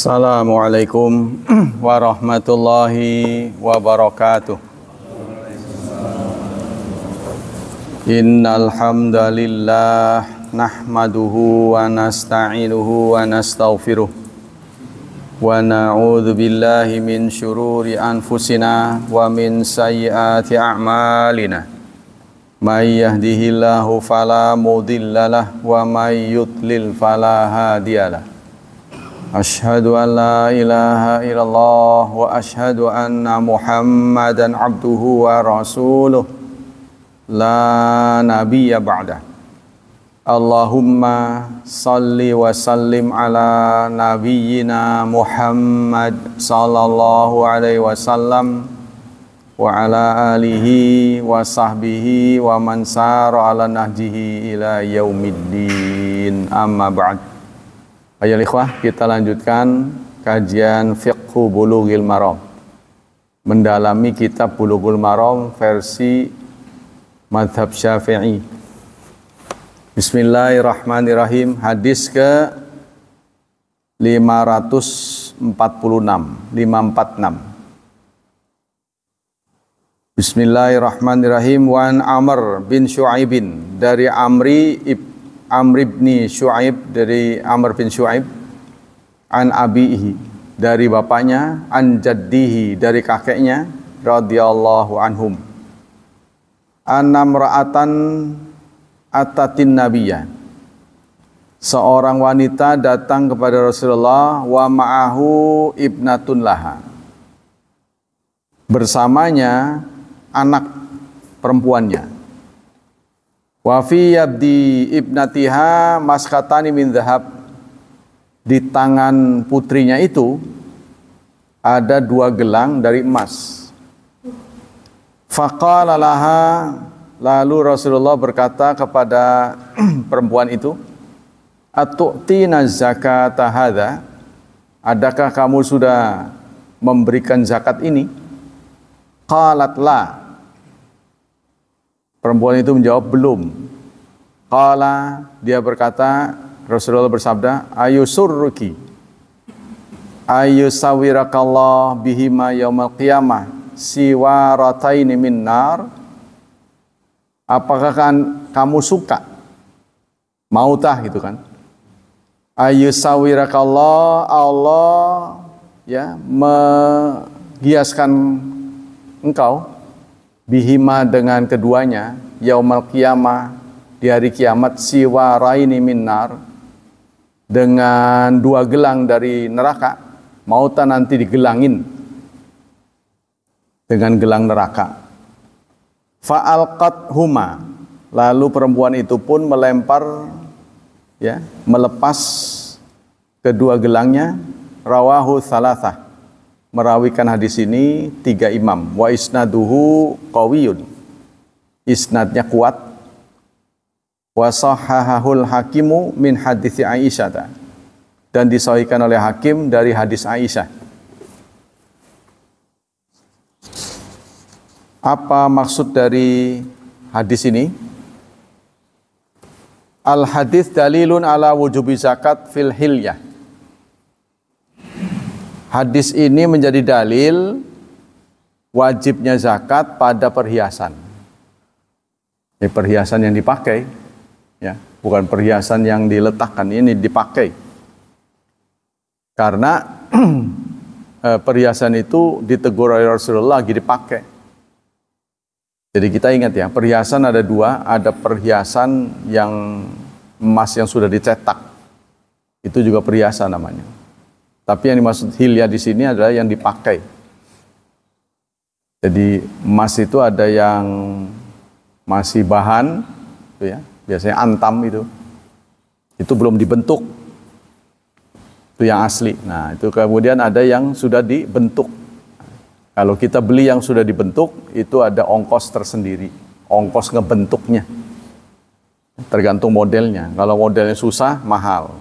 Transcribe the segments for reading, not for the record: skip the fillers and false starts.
Assalamualaikum warahmatullahi wabarakatuh. Innal hamdalillah nahmaduhu wa nasta'inuhu wa nastaghfiruh wa na'udzu billahi min syururi anfusina wa min sayyiati a'malina. May yahdihillahu fala mudhillalah wa may yudlil fala hadiyalah. Asyhadu an la ilaha illallah wa asyhadu anna Muhammadan abduhu wa rasuluh la nabiyya ba'da. Allahumma salli wa sallim ala nabiyyina Muhammad sallallahu alaihi wasallam wa ala alihi wa sahbihi wa man sara ala nahjihi ila yaumiddin. Amma ba'd. Ayo ikhwah, kita lanjutkan kajian Fiqhu Bulughil Maram, mendalami kitab Bulughul Maram versi Madhab Syafi'i. Bismillahirrahmanirrahim. Hadis ke 546. Bismillahirrahmanirrahim. Wan Amr bin Syu'aibin, dari Amr bin Syu'aib, dari Amr bin Syu'aib, an abihi, dari bapaknya, an jaddihi, dari kakeknya, radhiyallahu anhum. Anamra'atan atatin nabiyya, seorang wanita datang kepada Rasulullah, wa ma'ahu ibnatun laha, bersamanya anak perempuannya. Wa fi yabdi ibnatiha maskatani min dhahab, di tangan putrinya itu ada 2 gelang dari emas. Faqala laha, lalu Rasulullah berkata kepada perempuan itu, atu'tina zakata hadza, adakah kamu sudah memberikan zakat ini? Qalat la, perempuan itu menjawab belum. Qala, dia berkata, Rasulullah bersabda, ayusurruki ayusawirakallah bihima yaumal qiyamah siwarataini min nar, apakah kamu suka, mautah gitu kan, ayusawirakallah, Allah ya menghiaskan engkau, bihima dengan keduanya, yaumal qiyamah, di hari kiamat, siwaraini minnar, dengan 2 gelang dari neraka, mauta nanti digelangin dengan gelang neraka. Fa'alqat huma, lalu perempuan itu pun melempar, ya, melepas kedua gelangnya. Rawahu thalathah, merawikan hadis ini 3 imam. Wa isnaduhu qawiyun, isnadnya kuat. Wa sahhahul hakimu min hadits Aisyah, dan disahihkan oleh Hakim dari hadis Aisyah. Apa maksud dari hadis ini? Al hadis dalilun ala wujubi zakat fil hilyah. Hadis ini menjadi dalil wajibnya zakat pada perhiasan. Ini perhiasan yang dipakai, ya, bukan perhiasan yang diletakkan, ini dipakai. Karena perhiasan itu ditegur oleh Rasulullah lagi dipakai. Jadi kita ingat ya, perhiasan ada 2, ada perhiasan yang emas yang sudah dicetak, itu juga perhiasan namanya. Tapi yang dimaksud hilyah di sini adalah yang dipakai. Jadi emas itu ada yang masih bahan, ya, biasanya antam itu belum dibentuk, itu yang asli. Nah, itu kemudian ada yang sudah dibentuk. Kalau kita beli yang sudah dibentuk, itu ada ongkos tersendiri, ongkos ngebentuknya, tergantung modelnya. Kalau modelnya susah, mahal.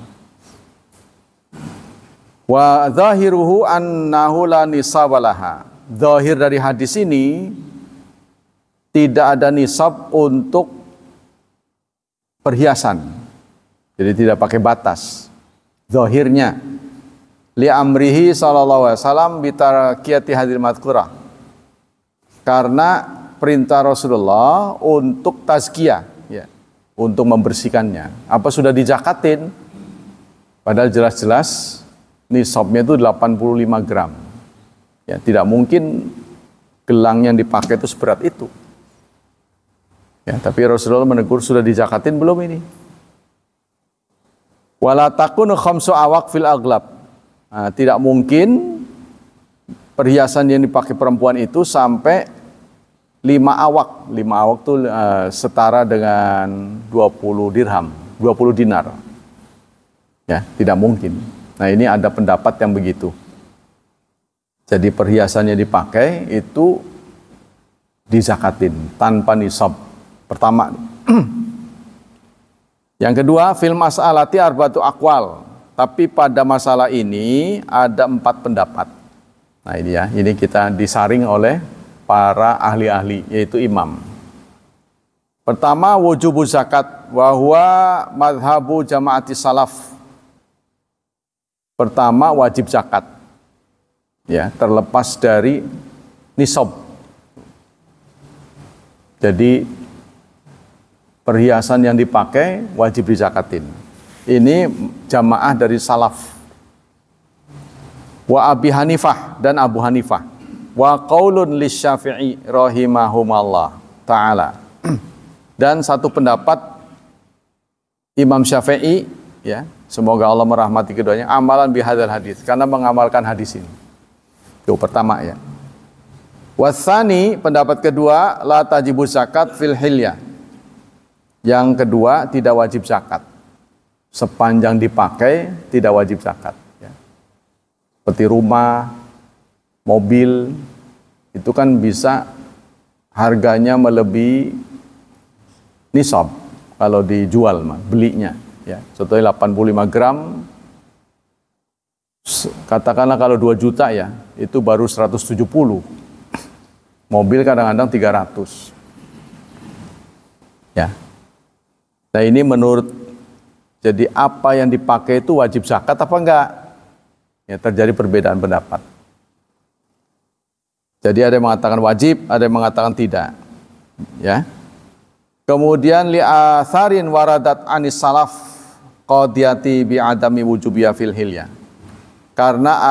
Wa zahiruhu annahu la nisabalaha, zahir dari hadis ini tidak ada nisab untuk perhiasan, jadi tidak pakai batas. Zahirnya li amrihi sallallahu alaihi wasallam bitarqiyati hadil madhkurah. Karena perintah Rasulullah untuk tazkiyah, ya, untuk membersihkannya. Apa sudah dijakatin? Padahal jelas-jelas nisabnya itu 85 gram. Ya, tidak mungkin gelang yang dipakai itu seberat itu. Ya, tapi Rasulullah menegur, sudah dijakatin belum ini? Wala takun khamsu awaq fil aglab. Nah, tidak mungkin perhiasan yang dipakai perempuan itu sampai 5 awak. 5 awak itu setara dengan 20 dirham, 20 dinar. Ya, tidak mungkin. Nah, ini ada pendapat yang begitu. Jadi perhiasannya dipakai itu dizakatin tanpa nisab. Pertama. Yang kedua, fil mas'alati arba'atu aqwal. Tapi pada masalah ini ada 4 pendapat. Nah, ini ya, ini kita disaring oleh para ahli-ahli, yaitu imam. Pertama, wujubu zakat wa huwa madhabu jamaati salaf. Pertama, wajib zakat. Ya, terlepas dari nisab. Jadi perhiasan yang dipakai wajib dizakatin. Ini jamaah dari salaf. Wa Abi Hanifah dan Abu Hanifah. Wa qaulun lisyafi'i rahimahumallah ta'ala. Dan satu pendapat Imam Syafi'i, ya, semoga Allah merahmati keduanya, amalan bihadzal hadis, karena mengamalkan hadis ini. Itu pertama, ya. Wasani, pendapat kedua, la tajibu zakat fil hilyah. Yang kedua, tidak wajib zakat. Sepanjang dipakai, tidak wajib zakat. Ya. Seperti rumah, mobil, itu kan bisa harganya melebihi nisab kalau dijual, belinya. Ya. Contohnya 85 gram, katakanlah kalau 2 juta ya, itu baru 170. Mobil kadang-kadang 300. Ya. Nah, ini menurut, jadi apa yang dipakai itu wajib zakat apa enggak? Ya, terjadi perbedaan pendapat. Jadi ada yang mengatakan wajib, ada yang mengatakan tidak. Ya. Kemudian li'atharin waradat anis salaf qadiyati bi'adami wujubiyah fil hilyah. Karena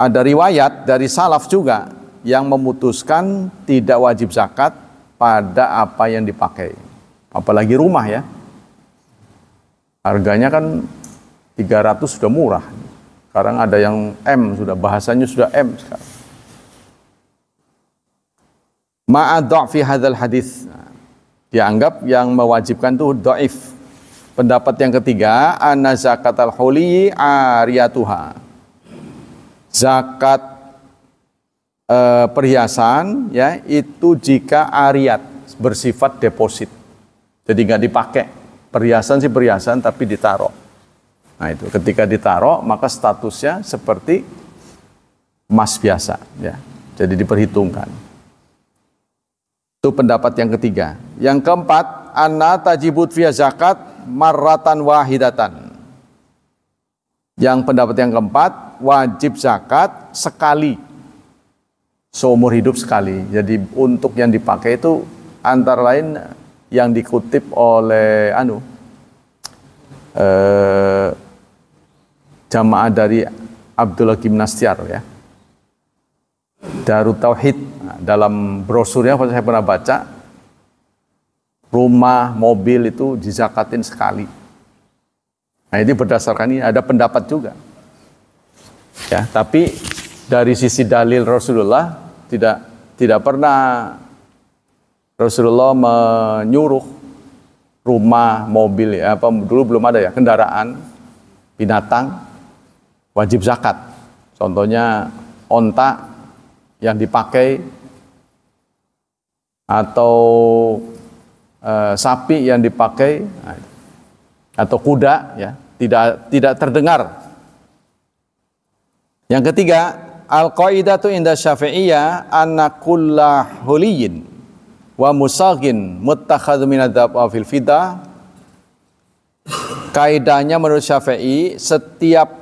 ada riwayat dari salaf juga yang memutuskan tidak wajib zakat pada apa yang dipakai. Apalagi rumah, ya. Harganya kan 300 sudah murah. Sekarang ada yang M, sudah bahasanya sudah M sekarang. Ma'adha' fi hadzal hadis. Dianggap yang mewajibkan itu dhaif. Pendapat yang ketiga, anna zakatal huli ariyatuha. Zakat perhiasan, ya, itu jika ariyat, bersifat deposit. Jadi nggak dipakai. Perhiasan sih perhiasan, tapi ditaruh. Nah, itu ketika ditaruh, maka statusnya seperti emas biasa, ya. Jadi diperhitungkan. Itu pendapat yang ketiga. Yang keempat, anna tajibut fiya zakat marratan wahidatan. Yang pendapat yang keempat, wajib zakat sekali. Seumur hidup sekali. Jadi untuk yang dipakai itu antara lain yang dikutip oleh jamaah dari Abdullah Gimnastiar, ya. Darut Tauhid. Nah, dalam brosurnya saya pernah baca, rumah, mobil itu dizakatin sekali. Nah, ini berdasarkan ini ada pendapat juga. Ya, tapi dari sisi dalil Rasulullah tidak pernah Rasulullah menyuruh rumah, mobil, ya, dulu belum ada, ya, kendaraan, binatang wajib zakat. Contohnya onta yang dipakai atau sapi yang dipakai atau kuda, ya, tidak terdengar. Yang ketiga, al-qaidatu inda Syafi'iyah anna kulla huliyin wa musaghin muttakhadhu min adzab fil fidah Kaidahnya menurut Syafi'i, setiap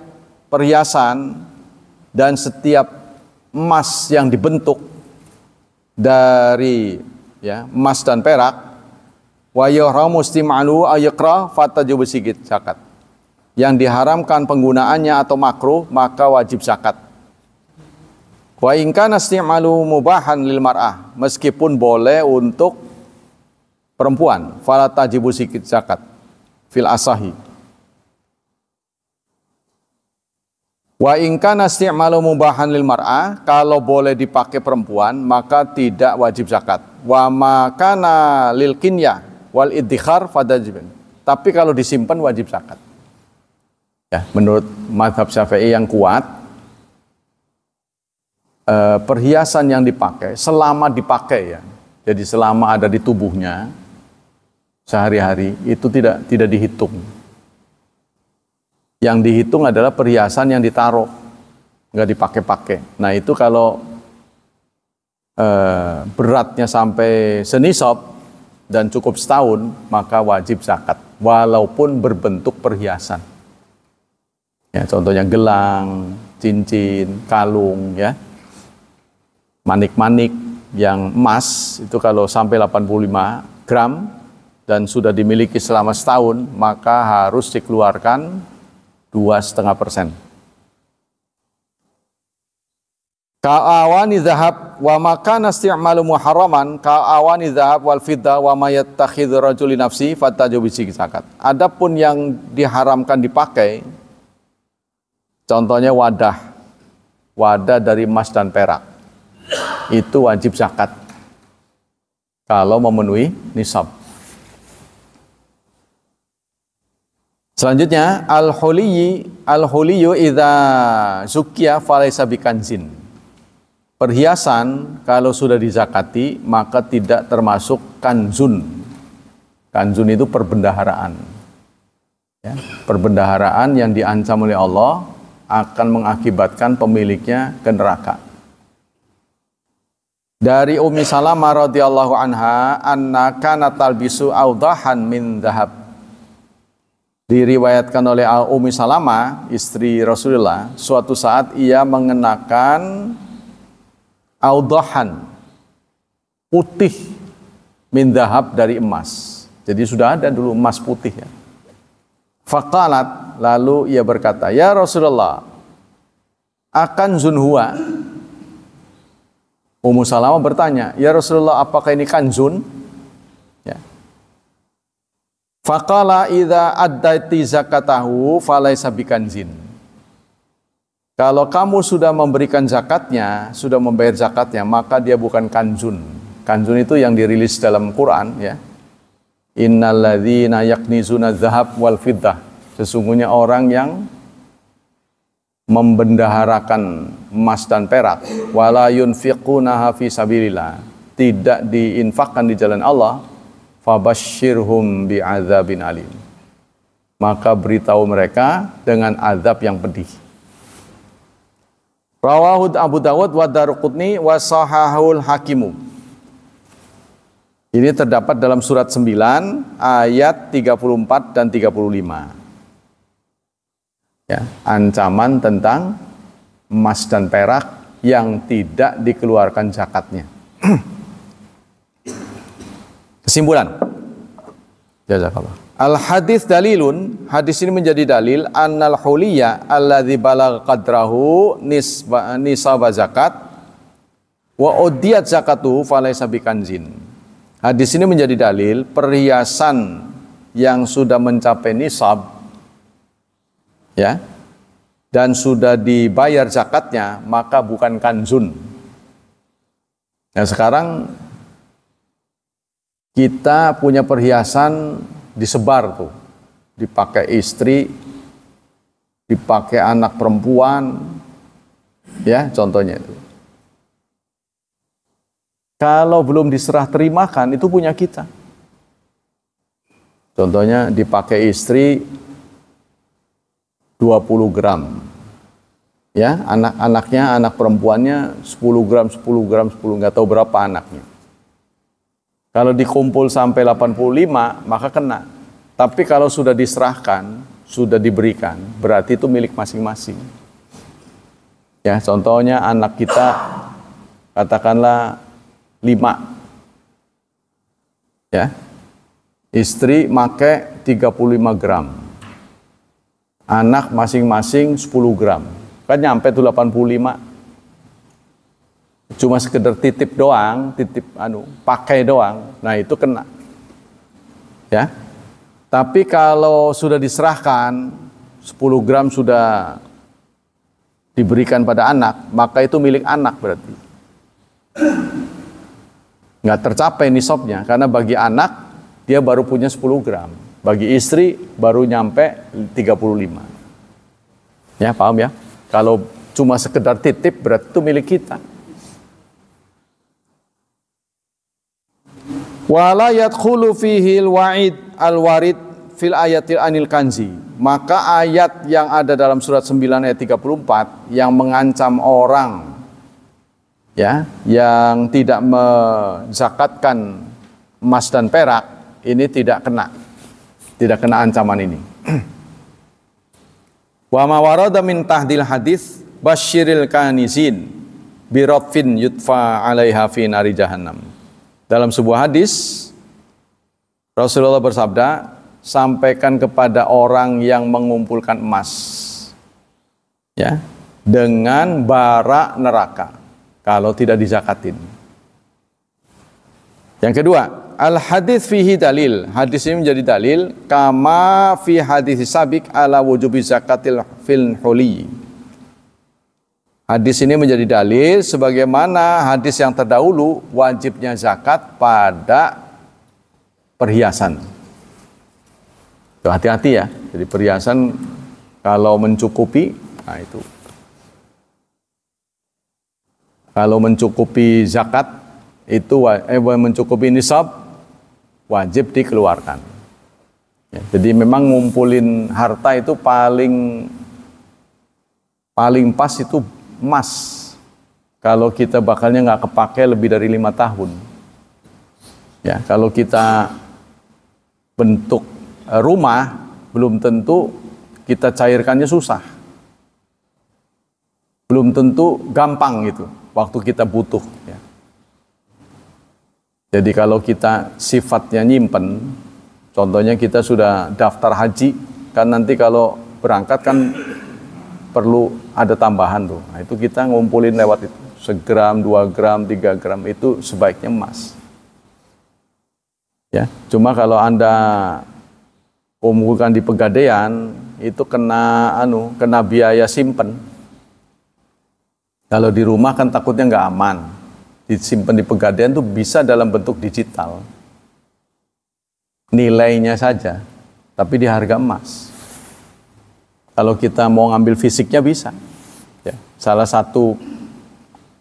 perhiasan dan setiap emas yang dibentuk dari emas dan perak, wa yuhramu istim'alu ayqra fatajibu zakat. Yang diharamkan penggunaannya atau makruh, maka wajib zakat. Wa in kana istim'alu mubahan lil mar'ah, meskipun boleh untuk perempuan, fala tajibu zakat fil asahi. Wa in kana istim'alu mubahan lil mar'ah, kalau boleh dipakai perempuan maka tidak wajib zakat. Wa ma kana lil kinya wal iddikhar fadajibun. Tapi kalau disimpan wajib zakat. Ya, menurut mazhab Syafi'i yang kuat, perhiasan yang dipakai selama dipakai, ya. Jadi selama ada di tubuhnya sehari-hari itu tidak dihitung. Yang dihitung adalah perhiasan yang ditaruh, nggak dipakai-pakai. Nah itu kalau beratnya sampai senisab dan cukup setahun, maka wajib zakat, walaupun berbentuk perhiasan. Ya, contohnya gelang, cincin, kalung, ya, manik-manik yang emas itu kalau sampai 85 gram dan sudah dimiliki selama setahun, maka harus dikeluarkan 2,5%. Ka'awani zahab wa makana isti'malu muharraman ka'awani zahab wal fiddah wa ma yattakhidhu rajuli nafsi fatajibu zakat. Adapun yang diharamkan dipakai, contohnya wadah dari emas dan perak, itu wajib zakat kalau memenuhi nisab. Selanjutnya al-huliyyu idza zukiya falaysa bikanzin. Perhiasan kalau sudah dizakati maka tidak termasuk kanzun. Kanzun itu perbendaharaan. Ya, perbendaharaan yang diancam oleh Allah akan mengakibatkan pemiliknya ke neraka. Dari Ummi Salamah radhiyallahu anha, anna kana talbisu awdahan min dhahab. Diriwayatkan oleh Ummi Salamah, istri Rasulullah, suatu saat ia mengenakan awdahan, putih, min dhahab, dari emas. Jadi sudah ada dulu emas putih, ya. Faqalat, lalu ia berkata, ya Rasulullah, akan zunhuwa. Ummu Salamah bertanya, ya Rasulullah, apakah ini kanzun? Ya. Faqala idza addaiti zakatahu falaysa bikanzin. Kalau kamu sudah memberikan zakatnya, sudah membayar zakatnya, maka dia bukan kanzun. Kanzun itu yang dirilis dalam Quran, ya. Innalladzina yaknizuna dzahab wal fiddah. Sesungguhnya orang yang membendaharakan emas dan perak, wala yunfiqunaha fi sabilillah, tidak diinfakkan di jalan Allah, fabasyirhum bi'adzabin alim. Maka beritahu mereka dengan azab yang pedih. Rawahu Abu Dawud wa Daruqutni wa sahahul Hakimu. Ini terdapat dalam surat 9 ayat 34 dan 35. Ya, ancaman tentang emas dan perak yang tidak dikeluarkan zakatnya. Kesimpulan. Jazakallah. Al hadis dalilun, hadis ini menjadi dalil annal huliyya alladzi balagha qadrahu nisaba zakat wa udiyat zakatuhu falaysa bikanzin. Hadis ini menjadi dalil perhiasan yang sudah mencapai nisab, ya, dan sudah dibayar zakatnya, maka bukan kanzun. Nah sekarang kita punya perhiasan disebar tuh, dipakai istri, dipakai anak perempuan, ya contohnya itu. Kalau belum diserah terimakan, itu punya kita. Contohnya dipakai istri 20 gram. Ya, anak-anaknya, anak perempuannya 10 gram, 10 gram, 10, nggak tahu berapa anaknya. Kalau dikumpul sampai 85, maka kena. Tapi kalau sudah diserahkan, sudah diberikan, berarti itu milik masing-masing. Ya, contohnya anak kita katakanlah 5. Ya. Istri make 35 gram. Anak masing-masing 10 gram. Kan nyampe tuh 85. Cuma sekedar titip doang, pakai doang. Nah, itu kena. Ya. Tapi kalau sudah diserahkan 10 gram sudah diberikan pada anak, maka itu milik anak berarti. Nggak tercapai nisabnya, karena bagi anak dia baru punya 10 gram. Bagi istri baru nyampe 35. Ya, paham ya? Kalau cuma sekedar titip berarti itu milik kita. Wala yadkhulu fihi al-wa'id al-warid fil ayatil anil kanzi. Maka ayat yang ada dalam surat 9 ayat 34 yang mengancam orang ya yang tidak menzakatkan emas dan perak ini tidak kena ancaman ini. Wa ma warada min tahdil hadis basyiril kanizin birafin yutfa 'alaiha fi nari jahannam. Dalam sebuah hadis Rasulullah bersabda, sampaikan kepada orang yang mengumpulkan emas ya dengan bara neraka kalau tidak dizakatin. Yang kedua, al hadis fihi dalil. Hadis ini menjadi dalil kama fi hadis sabik ala wujubi zakatil fil huli. Hadis ini menjadi dalil sebagaimana hadis yang terdahulu wajibnya zakat pada perhiasan. Hati-hati ya. Jadi perhiasan kalau mencukupi, nah itu. Kalau mencukupi zakat itu mencukupi nisab wajib dikeluarkan. Ya, jadi memang ngumpulin harta itu paling pas itu emas. Kalau kita bakalnya nggak kepake lebih dari 5 tahun. Ya, kalau kita bentuk rumah belum tentu kita cairkannya susah. Belum tentu gampang gitu waktu kita butuh ya. Jadi kalau kita sifatnya nyimpen, contohnya kita sudah daftar haji, kan nanti kalau berangkat kan perlu ada tambahan tuh. Nah, itu kita ngumpulin lewat itu. 1 gram, 2 gram, 3 gram itu sebaiknya emas. Ya, cuma kalau Anda kumpulkan di Pegadaian itu kena biaya simpen. Kalau di rumah kan takutnya nggak aman. Disimpan di Pegadaian tuh bisa dalam bentuk digital. Nilainya saja, tapi di harga emas. Kalau kita mau ngambil fisiknya bisa. Ya, salah satu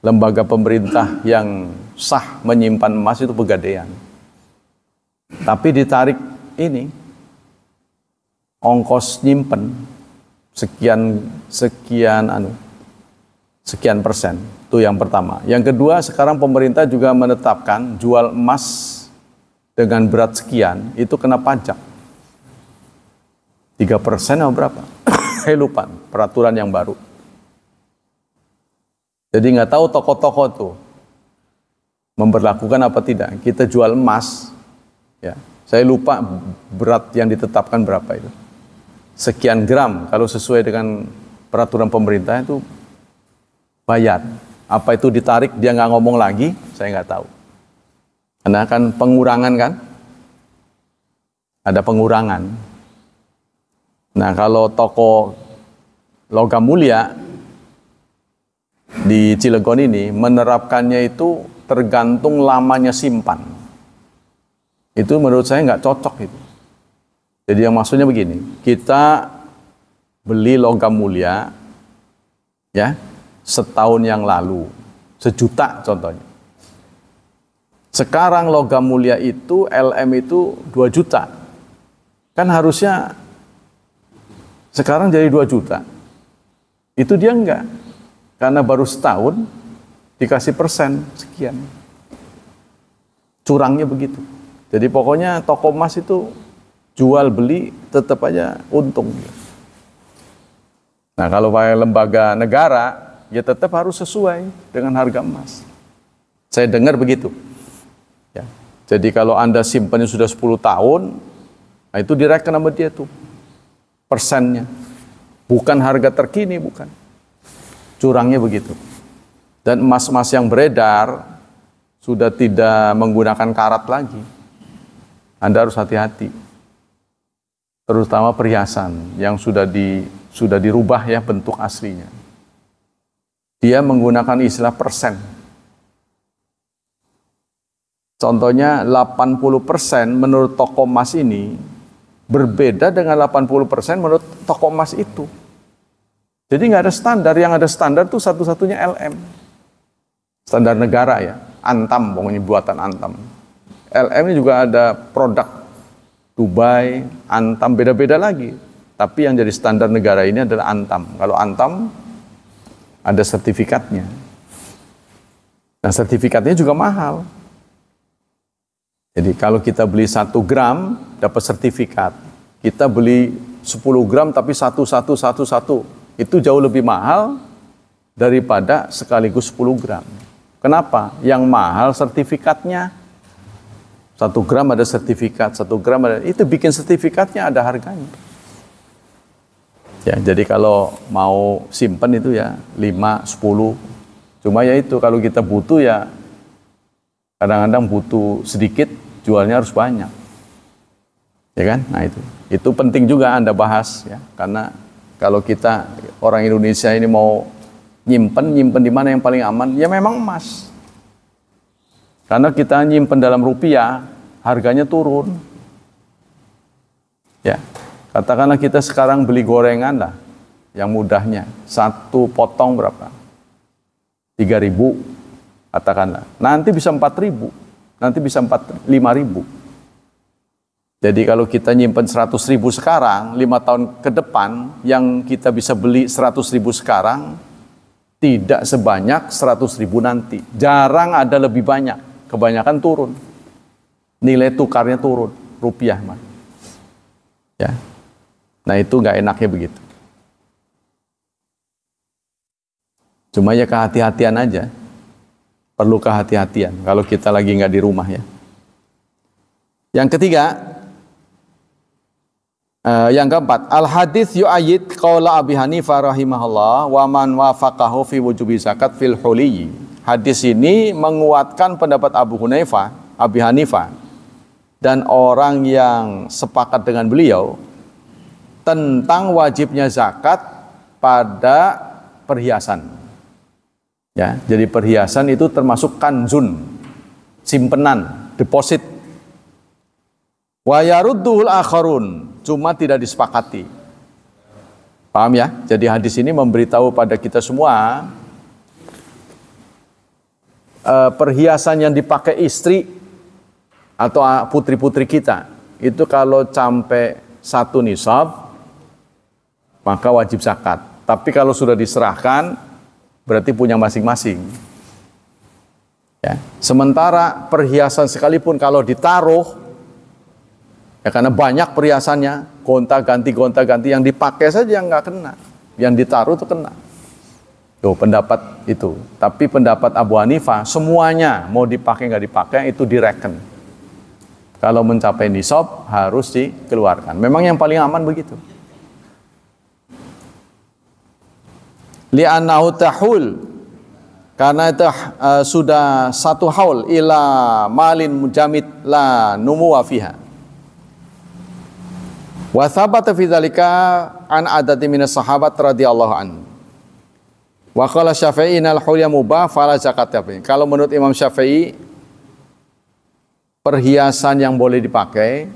lembaga pemerintah yang sah menyimpan emas itu Pegadaian. Tapi ditarik ini ongkos nyimpen sekian persen. Itu yang pertama. Yang kedua, sekarang pemerintah juga menetapkan jual emas dengan berat sekian itu kena pajak 3% atau berapa? Saya lupa, peraturan yang baru. Jadi nggak tahu toko-toko tuh memberlakukan apa tidak. Kita jual emas, ya, saya lupa berat yang ditetapkan berapa itu. Sekian gram, kalau sesuai dengan peraturan pemerintah itu bayar. Apa itu ditarik, dia nggak ngomong lagi, saya nggak tahu. Karena kan pengurangan kan, ada pengurangan. Nah, kalau toko logam mulia di Cilegon ini menerapkannya itu tergantung lamanya simpan. Itu menurut saya nggak cocok itu. Jadi yang maksudnya begini, kita beli logam mulia ya setahun yang lalu, 1 juta contohnya. Sekarang logam mulia itu LM itu 2 juta. Kan harusnya sekarang jadi 2 juta. Itu dia enggak. Karena baru setahun dikasih persen sekian. Curangnya begitu. Jadi pokoknya toko emas itu jual beli tetap aja untung. Nah, kalau pakai lembaga negara, ya tetap harus sesuai dengan harga emas. Saya dengar begitu. Ya. Jadi kalau Anda simpannya sudah 10 tahun, nah itu direken sama dia tuh persennya. Bukan harga terkini, bukan. Curangnya begitu. Dan emas-emas yang beredar sudah tidak menggunakan karat lagi. Anda harus hati-hati. Terutama perhiasan yang sudah dirubah ya bentuk aslinya. Dia menggunakan istilah persen. Contohnya 80% menurut toko emas ini berbeda dengan 80% menurut toko emas itu. Jadi nggak ada standar, yang ada standar tuh satu-satunya LM. Standar negara ya, Antam, pokoknya buatan Antam. LM ini juga ada produk Dubai, Antam, beda-beda lagi. Tapi yang jadi standar negara ini adalah Antam. Kalau Antam ada sertifikatnya. Nah, sertifikatnya juga mahal. Jadi kalau kita beli 1 gram dapat sertifikat. Kita beli 10 gram tapi 1, itu jauh lebih mahal daripada sekaligus 10 gram. Kenapa? Yang mahal sertifikatnya. 1 gram ada sertifikat, 1 gram ada, itu bikin sertifikatnya ada harganya. Ya, jadi kalau mau simpen itu ya 5, 10. Cuma ya itu kalau kita butuh ya kadang-kadang butuh sedikit, jualnya harus banyak. Ya kan? Nah itu penting juga Anda bahas ya, karena kalau kita orang Indonesia ini mau nyimpen di mana yang paling aman? Ya memang emas. Karena kita nyimpen dalam rupiah, harganya turun. Ya, katakanlah kita sekarang beli gorengan lah, yang mudahnya, 1 potong berapa? 3.000, katakanlah. Nanti bisa 4.000, nanti bisa 5.000. Jadi kalau kita nyimpen 100.000 sekarang, 5 tahun ke depan, yang kita bisa beli 100.000 sekarang, tidak sebanyak 100.000 nanti. Jarang ada lebih banyak. Kebanyakan turun, nilai tukarnya turun, rupiah mah. Ya, nah itu nggak enaknya begitu. Cuma ya kehati-hatian aja, perlu kehati-hatian kalau kita lagi nggak di rumah ya. Yang ketiga, yang keempat, al hadits yu'ayyid qaula Abi Hanifah rahimahullah wa man wafaqahu fi wujubi zakat fil huliyyi. Hadis ini menguatkan pendapat Abi Hanifah, dan orang yang sepakat dengan beliau tentang wajibnya zakat pada perhiasan. Ya, jadi perhiasan itu termasuk kanzun, simpenan, deposit. Wa yarudduhul akharun, cuma tidak disepakati. Paham ya? Jadi hadis ini memberitahu pada kita semua, perhiasan yang dipakai istri atau putri-putri kita itu kalau sampai 1 nisab maka wajib zakat. Tapi kalau sudah diserahkan berarti punya masing-masing. Ya. Sementara perhiasan sekalipun kalau ditaruh, ya karena banyak perhiasannya, gonta-ganti yang dipakai saja nggak kena, yang ditaruh itu kena. Tuh pendapat itu. Tapi pendapat Abu Hanifah, semuanya mau dipakai nggak dipakai itu direken. Kalau mencapai nisab harus dikeluarkan. Memang yang paling aman begitu. Li'annahu tahul, karena itu sudah 1 haul ila malin mujamid la numuwa fiha. Wa thabata fi dzalika an adati minas sahabat radhiyallahu anhu. Wa qala Syafi'i innal hulya mubah fala zakat. Kalau menurut Imam Syafi'i, perhiasan yang boleh dipakai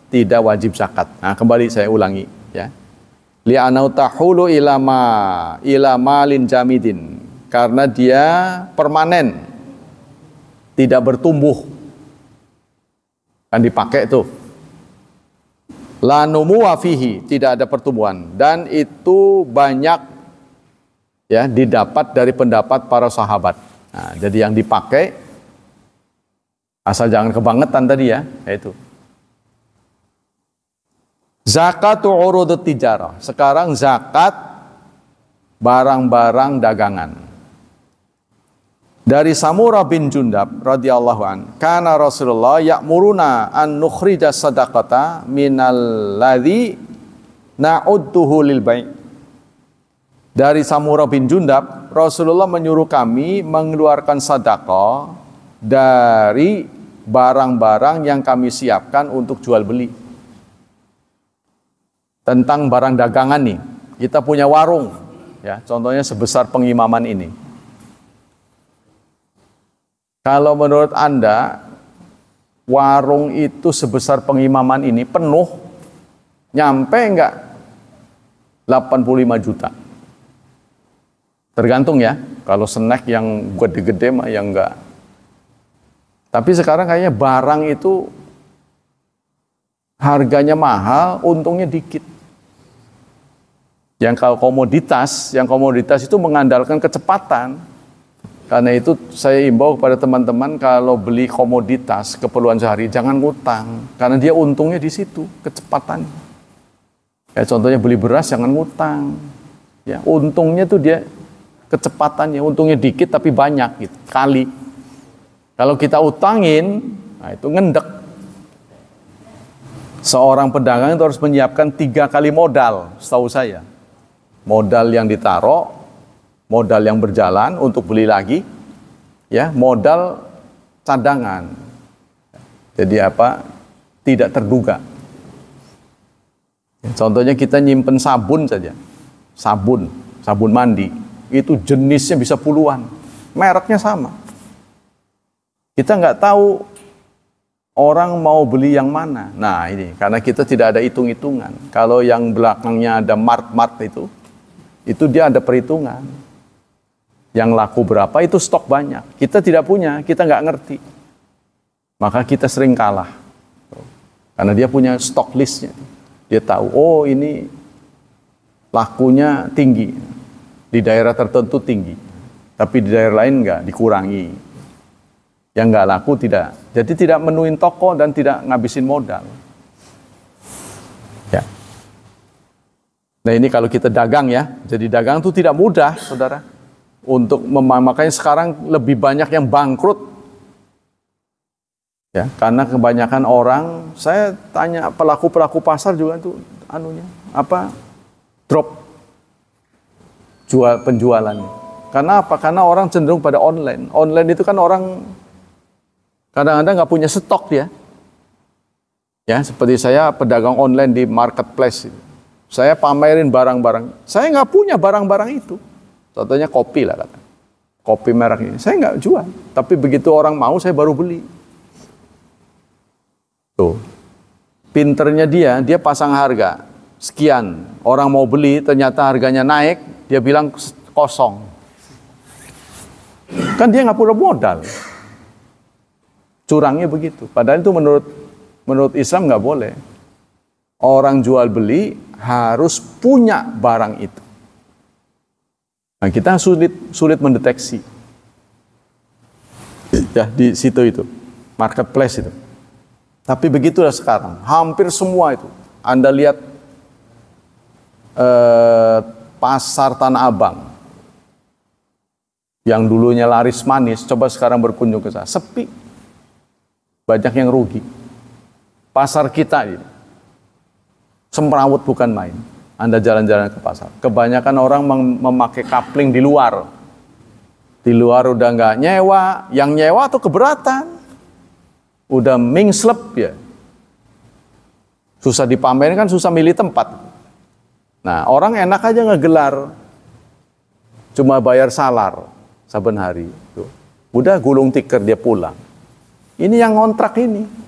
tidak wajib zakat. Nah, kembali saya ulangi ya. Li'anau tahulu ila malin jamidin, karena dia permanen, tidak bertumbuh. Kan dipakai itu. La numuwa fihi, tidak ada pertumbuhan, dan itu banyak ya didapat dari pendapat para sahabat. Nah, jadi yang dipakai asal jangan kebangetan tadi ya, itu. Zakatu urudut tijarah. Sekarang zakat barang-barang dagangan. Dari Samurah bin Jundab radhiyallahu an, kana Rasulullah ya'muruna an nukhrija sadaqata minal ladzi na'udduhu lil bai'. Dari Samurah bin Jundab, Rasulullah menyuruh kami mengeluarkan sedekah dari barang-barang yang kami siapkan untuk jual beli. Tentang barang dagangan nih, kita punya warung, ya, contohnya sebesar pengimaman ini. Kalau menurut Anda, warung itu sebesar pengimaman ini penuh, nyampe enggak 85 juta? Tergantung ya, kalau snack yang gede-gede mah yang enggak. Tapi sekarang kayaknya barang itu harganya mahal, untungnya dikit. Yang kalau komoditas itu mengandalkan kecepatan. Karena itu saya imbau kepada teman-teman kalau beli komoditas keperluan sehari jangan ngutang, karena dia untungnya di situ, kecepatan. Ya, contohnya beli beras jangan ngutang. Ya, untungnya tuh dia kecepatannya, untungnya dikit tapi banyak gitu, kali. Kalau kita utangin, nah itu ngendek. Seorang pedagang itu harus menyiapkan 3 kali modal, setahu saya. Modal yang ditaruh, modal yang berjalan untuk beli lagi, ya, modal cadangan. Jadi apa? Tidak terduga. Contohnya kita nyimpen sabun saja, sabun mandi, itu jenisnya bisa puluhan, mereknya sama. Kita nggak tahu orang mau beli yang mana. Nah ini, karena kita tidak ada hitung-hitungan. Kalau yang belakangnya ada mart itu dia ada perhitungan. Yang laku berapa itu stok banyak. Kita tidak punya, kita nggak ngerti. Maka kita sering kalah. Karena dia punya stok listnya. Dia tahu, oh ini lakunya tinggi. Di daerah tertentu tinggi. Tapi di daerah lain nggak, dikurangi. Yang nggak laku tidak. Jadi tidak menuin toko dan tidak ngabisin modal. Ya. Nah ini kalau kita dagang ya. Jadi dagang itu tidak mudah, saudara. Untuk makanya sekarang lebih banyak yang bangkrut, ya, karena kebanyakan orang, saya tanya pelaku pasar juga itu drop penjualannya. Karena apa? Karena orang cenderung pada online. Online itu kan orang kadang-kadang nggak punya stok dia. Ya, seperti saya pedagang online di marketplace. Saya pamerin barang-barang. Saya nggak punya barang-barang itu. Contohnya kopi lah kata. Kopi merek ini. Saya nggak jual. Tapi begitu orang mau saya baru beli. Tuh. Pinternya dia pasang harga. Sekian. Orang mau beli ternyata harganya naik. Dia bilang kosong. Kan dia nggak punya modal. Curangnya begitu. Padahal itu menurut Islam nggak boleh. Orang jual beli harus punya barang itu. Nah, kita sulit mendeteksi. Ya, di situ itu. Marketplace itu. Tapi begitulah sekarang. Hampir semua itu. Anda lihat pasar Tanah Abang. Yang dulunya laris manis, coba sekarang berkunjung ke sana. Sepi. Banyak yang rugi. Pasar kita ini. Semrawut bukan main. Anda jalan-jalan ke pasar. Kebanyakan orang memakai kapling di luar. Di luar udah nggak nyewa. Yang nyewa tuh keberatan. Udah mingslep ya. Susah dipamerin kan, susah milih tempat. Nah, orang enak aja ngegelar. Cuma bayar salar saben hari. Tuh. Udah gulung tikar dia pulang. Ini yang ngontrak ini.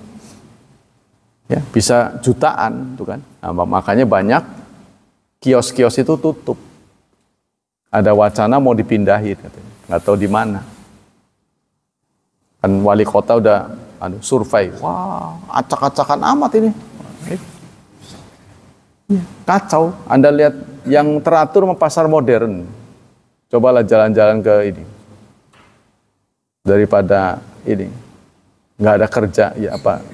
Ya, bisa jutaan tuh kan. Nah, makanya banyak kios-kios itu tutup. Ada wacana mau dipindahin katanya. Nggak tahu di mana. Kan wali kota udah survei. Wah, acak-acakan amat ini. Kacau. Anda lihat yang teratur sama pasar modern. Cobalah jalan-jalan ke ini. Daripada ini. Nggak ada kerja, ya apa.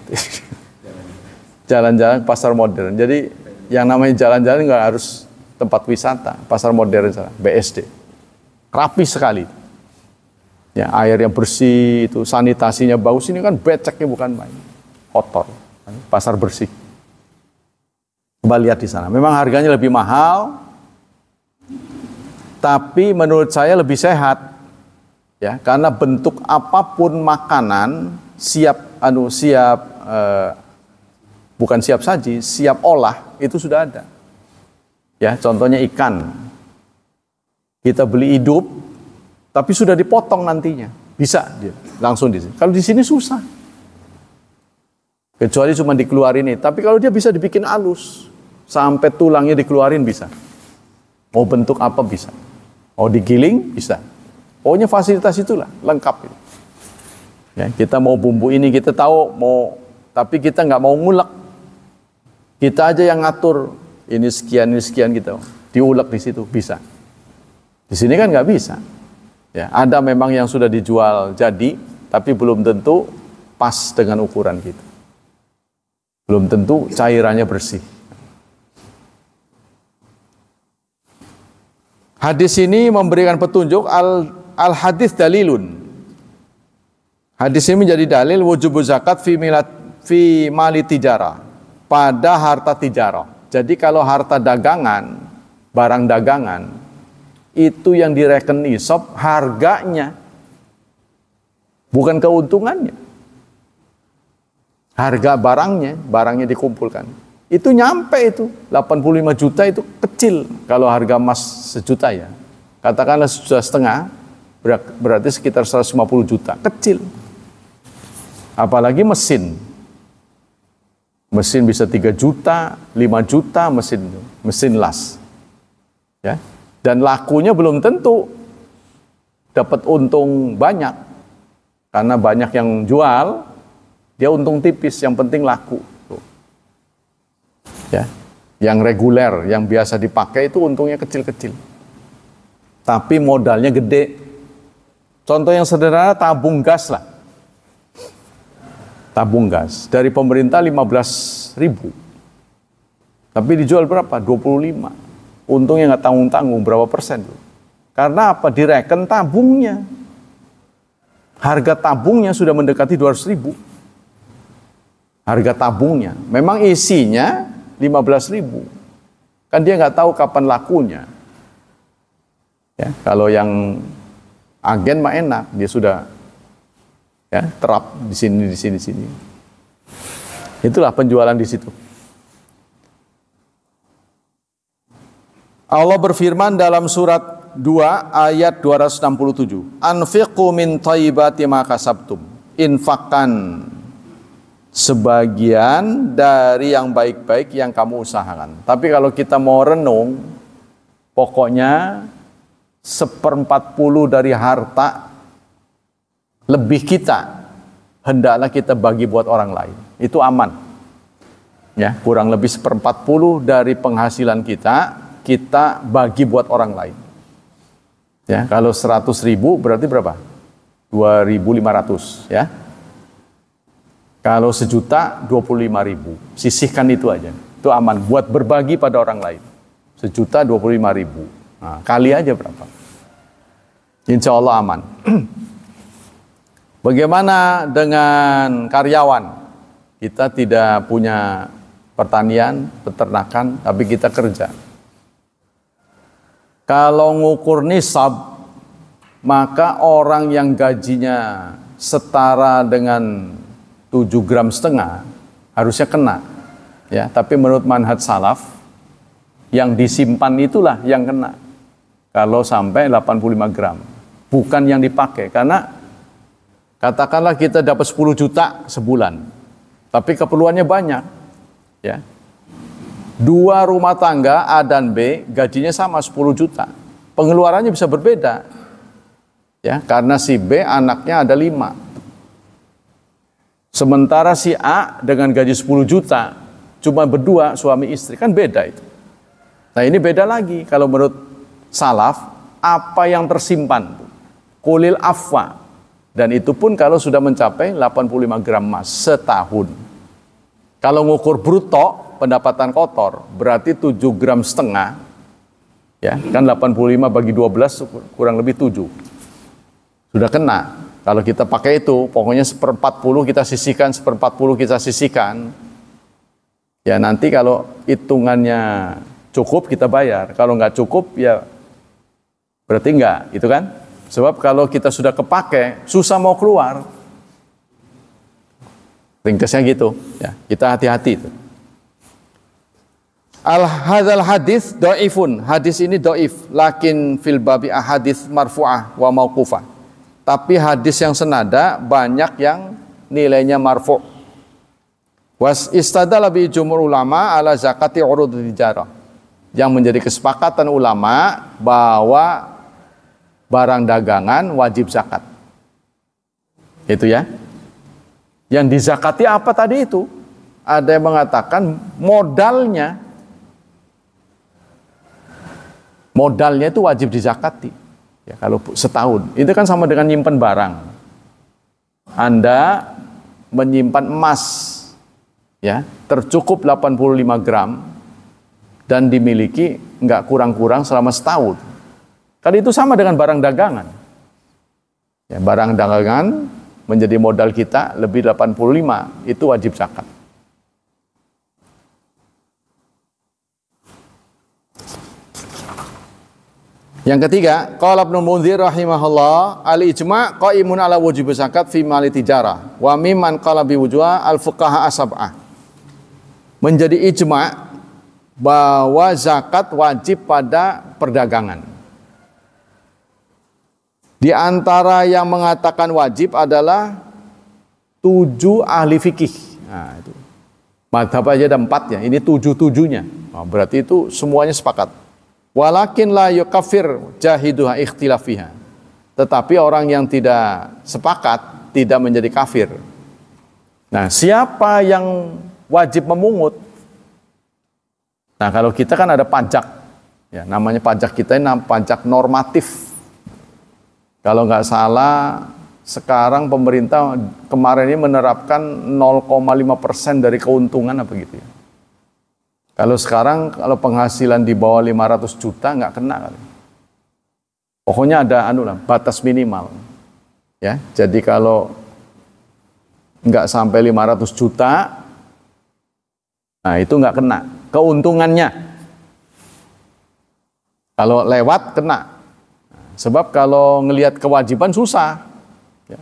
Jalan-jalan ke pasar modern. Jadi yang namanya jalan-jalan nggak harus tempat wisata, pasar modern sana, BSD. Rapi sekali. Ya, airnya bersih, itu sanitasinya bagus, ini kan beceknya bukan main. Kotor. Pasar bersih. Coba lihat di sana. Memang harganya lebih mahal, tapi menurut saya lebih sehat. Ya, karena bentuk apapun makanan bukan siap saji, siap olah itu sudah ada. Ya, contohnya ikan. Kita beli hidup, tapi sudah dipotong nantinya. Bisa dia langsung di sini. Kalau di sini susah. Kecuali cuma dikeluarin ini. Tapi kalau dia bisa dibikin halus, sampai tulangnya dikeluarin bisa. Mau bentuk apa bisa. Mau digiling bisa. Pokoknya fasilitas itulah lengkap. Ya, kita mau bumbu ini kita tahu mau, tapi kita nggak mau ngulek. Kita aja yang ngatur ini sekian gitu. Diulek di situ bisa. Di sini kan nggak bisa. Ya, ada memang yang sudah dijual jadi, tapi belum tentu pas dengan ukuran kita. Belum tentu cairannya bersih. Hadis ini memberikan petunjuk al-hadis dalilun. Hadis ini menjadi dalil wujub zakat fi mali tijara, pada harta tijara. Jadi kalau harta dagangan, barang dagangan, itu yang direken nisab harganya, bukan keuntungannya. Harga barangnya dikumpulkan. Itu nyampe itu, 85 juta itu kecil kalau harga emas 1 juta ya. Katakanlah 1,5 juta, berarti sekitar 150 juta, kecil. Apalagi mesin. Mesin bisa 3 juta, 5 juta mesin las. Ya. Dan lakunya belum tentu dapat untung banyak. Karena banyak yang jual, dia untung tipis, yang penting laku. Ya. Yang reguler, yang biasa dipakai itu untungnya kecil-kecil. Tapi modalnya gede. Contoh yang sederhana, tabung gas lah. Tabung gas dari pemerintah 15.000, tapi dijual berapa? 25. Untungnya nggak tanggung-tanggung, berapa persen? Karena apa? Direken tabungnya. Harga tabungnya sudah mendekati 200.000. Harga tabungnya. Memang isinya 15.000. Kan dia nggak tahu kapan lakunya. Ya, kalau yang agen mah enak, dia sudah ya, terap di sini. Itulah penjualan di situ. Allah berfirman dalam surat 2 ayat 267. Anfiqu min thayyibati ma kasabtum. Infakkan sebagian dari yang baik-baik yang kamu usahakan. Tapi kalau kita mau renung, pokoknya 1/40 dari harta lebih kita hendaklah kita bagi buat orang lain. Itu aman. Ya, kurang lebih 1/40 dari penghasilan kita bagi buat orang lain. Ya, kalau 100.000 berarti berapa? 2.500 ya. Kalau 1 juta 25.000. Sisihkan itu aja. Itu aman buat berbagi pada orang lain. 1 juta 25.000. Nah, kali aja berapa? Insya Allah aman. Bagaimana dengan karyawan? Kita tidak punya pertanian, peternakan, tapi kita kerja. Kalau ngukur nisab, maka orang yang gajinya setara dengan 7,5 gram harusnya kena. Ya, tapi menurut manhaj salaf, yang disimpan itulah yang kena. Kalau sampai 85 gram. Bukan yang dipakai. Karena katakanlah kita dapat 10 juta sebulan. Tapi keperluannya banyak. Ya. 2 rumah tangga A dan B gajinya sama 10 juta. Pengeluarannya bisa berbeda. Ya, karena si B anaknya ada 5. Sementara si A dengan gaji 10 juta cuma berdua suami istri, kan beda itu. Nah, ini beda lagi kalau menurut salaf, apa yang tersimpan? Kulil afwa. Dan itu pun kalau sudah mencapai 85 gram emas setahun. Kalau ngukur bruto pendapatan kotor berarti 7,5 gram, ya kan 85 bagi 12 kurang lebih 7. Sudah kena. Kalau kita pakai itu, pokoknya 1/40 kita sisihkan, 1/40 kita sisihkan. Ya nanti kalau hitungannya cukup kita bayar. Kalau nggak cukup ya berarti nggak, itu kan? Sebab kalau kita sudah kepake, susah mau keluar. Ringkasnya gitu. Ya, kita hati-hati itu. Hadzal hadis dhaifun. Hadis ini dhaif, lakin fil babi ahadits marfu'ah wa mauqufah. Tapi hadis yang senada banyak yang nilainya marfu'. Was istadala bi jumhur ulama ala zakati urudut tijarah. Yang menjadi kesepakatan ulama bahwa barang dagangan wajib zakat. Itu ya. Yang dizakati apa tadi itu? Ada yang mengatakan modalnya itu wajib dizakati. Ya, kalau setahun, itu kan sama dengan nyimpen barang. Anda menyimpan emas, ya, tercukup 85 gram dan dimiliki nggak kurang-kurang selama setahun. Kan itu sama dengan barang dagangan. Ya, barang dagangan menjadi modal kita lebih 85, itu wajib zakat. Yang ketiga, qala Ibnu Munzir rahimahullah, al-ijma' qaimun ala wujub zakat fi mali tijarah wa mimman qala bi wujwa al-fuqaha as-sab'ah. Menjadi ijma' bahwa zakat wajib pada perdagangan. Di antara yang mengatakan wajib adalah 7 ahli fikih. Nah, itu. Madhab aja ada 4 ya, ini 7-7-nya. Nah, berarti itu semuanya sepakat. Walakin la yukafir jahiduha ikhtilafiha. Tetapi orang yang tidak sepakat tidak menjadi kafir. Nah, siapa yang wajib memungut? Nah, kalau kita kan ada pajak. Ya, namanya pajak kita ini pajak normatif. Kalau nggak salah, sekarang pemerintah kemarin ini menerapkan 0,5% dari keuntungan apa gitu ya. Kalau sekarang, kalau penghasilan di bawah 500 juta nggak kena kali. Pokoknya ada batas minimal. Ya, jadi kalau nggak sampai 500 juta, nah itu nggak kena keuntungannya. Kalau lewat kena. Sebab kalau ngelihat kewajiban susah. Ya.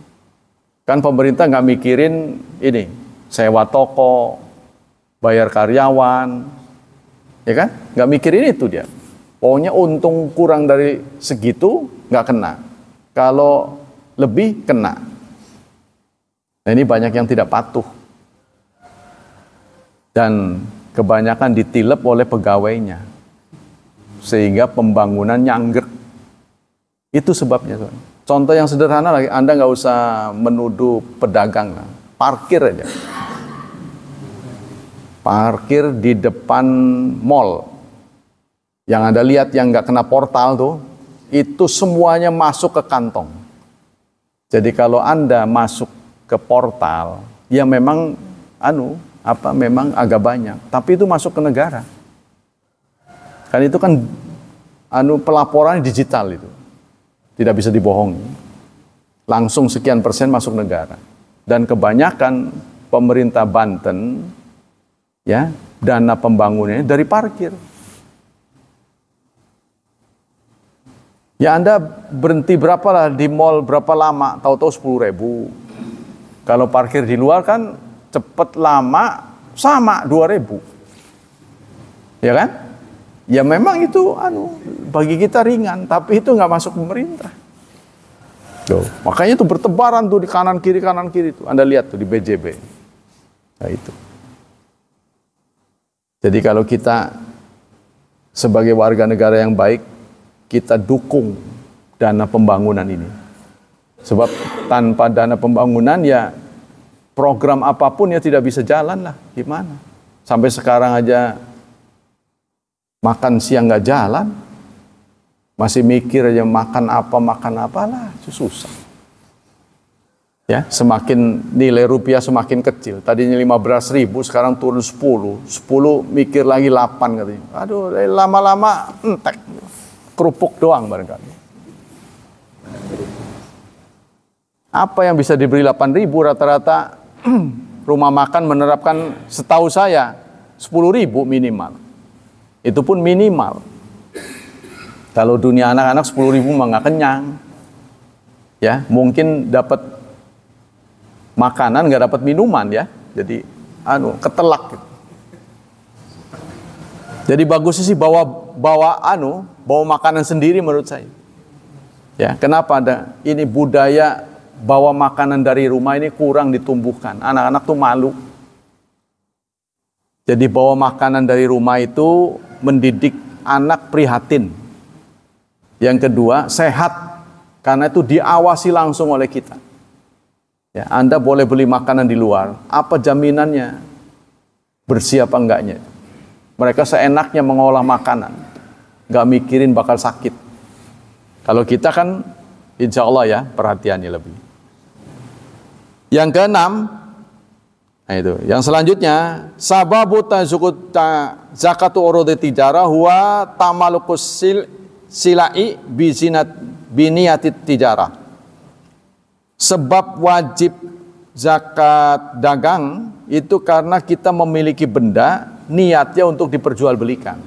Kan pemerintah nggak mikirin ini, sewa toko, bayar karyawan, ya kan? Nggak mikirin itu dia. Pokoknya untung kurang dari segitu nggak kena. Kalau lebih kena. Nah, ini banyak yang tidak patuh. Dan kebanyakan ditilep oleh pegawainya. Sehingga pembangunan nyangger. Itu sebabnya. Contoh yang sederhana lagi, Anda nggak usah menuduh pedagang. Parkir aja. Parkir di depan mall. Yang Anda lihat yang nggak kena portal tuh, itu semuanya masuk ke kantong. Jadi kalau Anda masuk ke portal, ya memang memang agak banyak, tapi itu masuk ke negara. Kan itu kan pelaporan digital itu. Tidak bisa dibohongi. Langsung sekian persen masuk negara. Dan kebanyakan pemerintah Banten, ya, dana pembangunannya dari parkir. Ya Anda berhenti berapa lah di mall berapa lama, tahu-tahu 10.000. Kalau parkir di luar kan cepet lama sama 2.000. Ya kan? Ya memang itu bagi kita ringan, tapi itu nggak masuk pemerintah. Tuh, makanya itu bertebaran tuh di kanan kiri itu. Anda lihat tuh di BJB. Nah itu. Jadi kalau kita sebagai warga negara yang baik, kita dukung dana pembangunan ini. Sebab tanpa dana pembangunan ya program apapun ya tidak bisa jalan lah. Gimana? Sampai sekarang aja makan siang nggak jalan, masih mikir aja makan apa lah, susah. Ya, semakin nilai rupiah semakin kecil. Tadinya 15.000, sekarang turun 10. 10 mikir lagi 8 katanya. Aduh, lama-lama entek. Kerupuk doang barangkali. Apa yang bisa diberi 8.000 rata-rata rumah makan menerapkan setahu saya 10.000 minimal. Itu pun minimal. Kalau dunia anak-anak 10.000 mah nggak kenyang. Ya, mungkin dapat makanan nggak dapat minuman ya, jadi ketelak gitu. Jadi bagusnya sih bawa makanan sendiri menurut saya. Ya, kenapa ada ini budaya bawa makanan dari rumah ini kurang ditumbuhkan. Anak-anak tuh malu. Jadi bawa makanan dari rumah itu mendidik anak prihatin. Yang kedua, sehat karena itu diawasi langsung oleh kita. Ya, Anda boleh beli makanan di luar, apa jaminannya bersih apa enggaknya? Mereka seenaknya mengolah makanan, nggak mikirin bakal sakit. Kalau kita kan, insya Allah ya perhatiannya lebih. Yang keenam, nah itu. Yang selanjutnya, sababu zakatu urudi tijarah huwa tamalukus silai biniyatit tijarah. Sebab wajib zakat dagang itu karena kita memiliki benda niatnya untuk diperjualbelikan.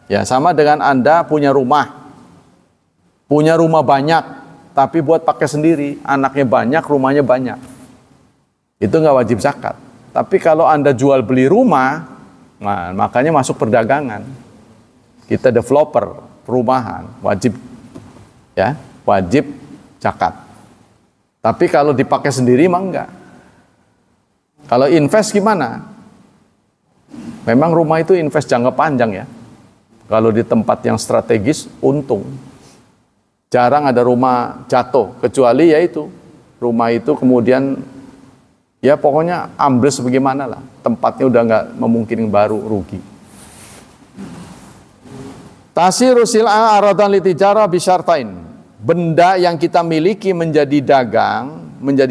Ya, sama dengan Anda punya rumah banyak, tapi buat pakai sendiri, anaknya banyak, rumahnya banyak. Itu nggak wajib zakat. Tapi kalau Anda jual beli rumah, nah, makanya masuk perdagangan. Kita developer perumahan, wajib zakat. Tapi kalau dipakai sendiri mah enggak. Kalau invest gimana? Memang rumah itu invest jangka panjang ya. Kalau di tempat yang strategis untung. Jarang ada rumah jatuh, kecuali yaitu rumah itu kemudian ya pokoknya ambles bagaimana lah. Tempatnya udah enggak memungkinkan, baru rugi. Tasiru sil'a aradan litijara bisyartain. Benda yang kita miliki menjadi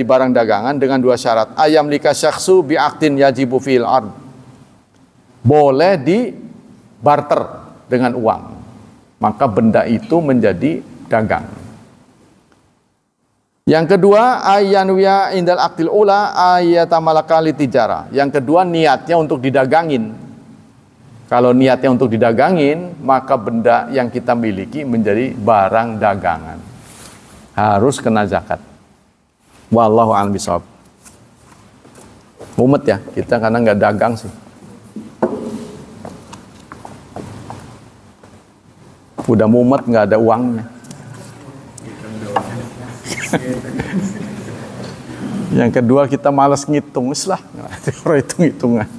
barang dagangan dengan dua syarat. Ayam lika syakhsu bi'aktin yajibu fil ard. Boleh di barter dengan uang. Maka benda itu menjadi dagang. Yang kedua, ayyanwiya indal aktil ula ayatamalaka litijara. Yang kedua, niatnya untuk didagangin. Kalau niatnya untuk didagangin, maka benda yang kita miliki menjadi barang dagangan. Harus kena zakat. Wallahu a'lam bishawab. Mumet ya, kita karena nggak dagang sih. Udah mumet, nggak ada uangnya. Yang kedua, kita malas ngitung, lah. Orang hitung-hitungan.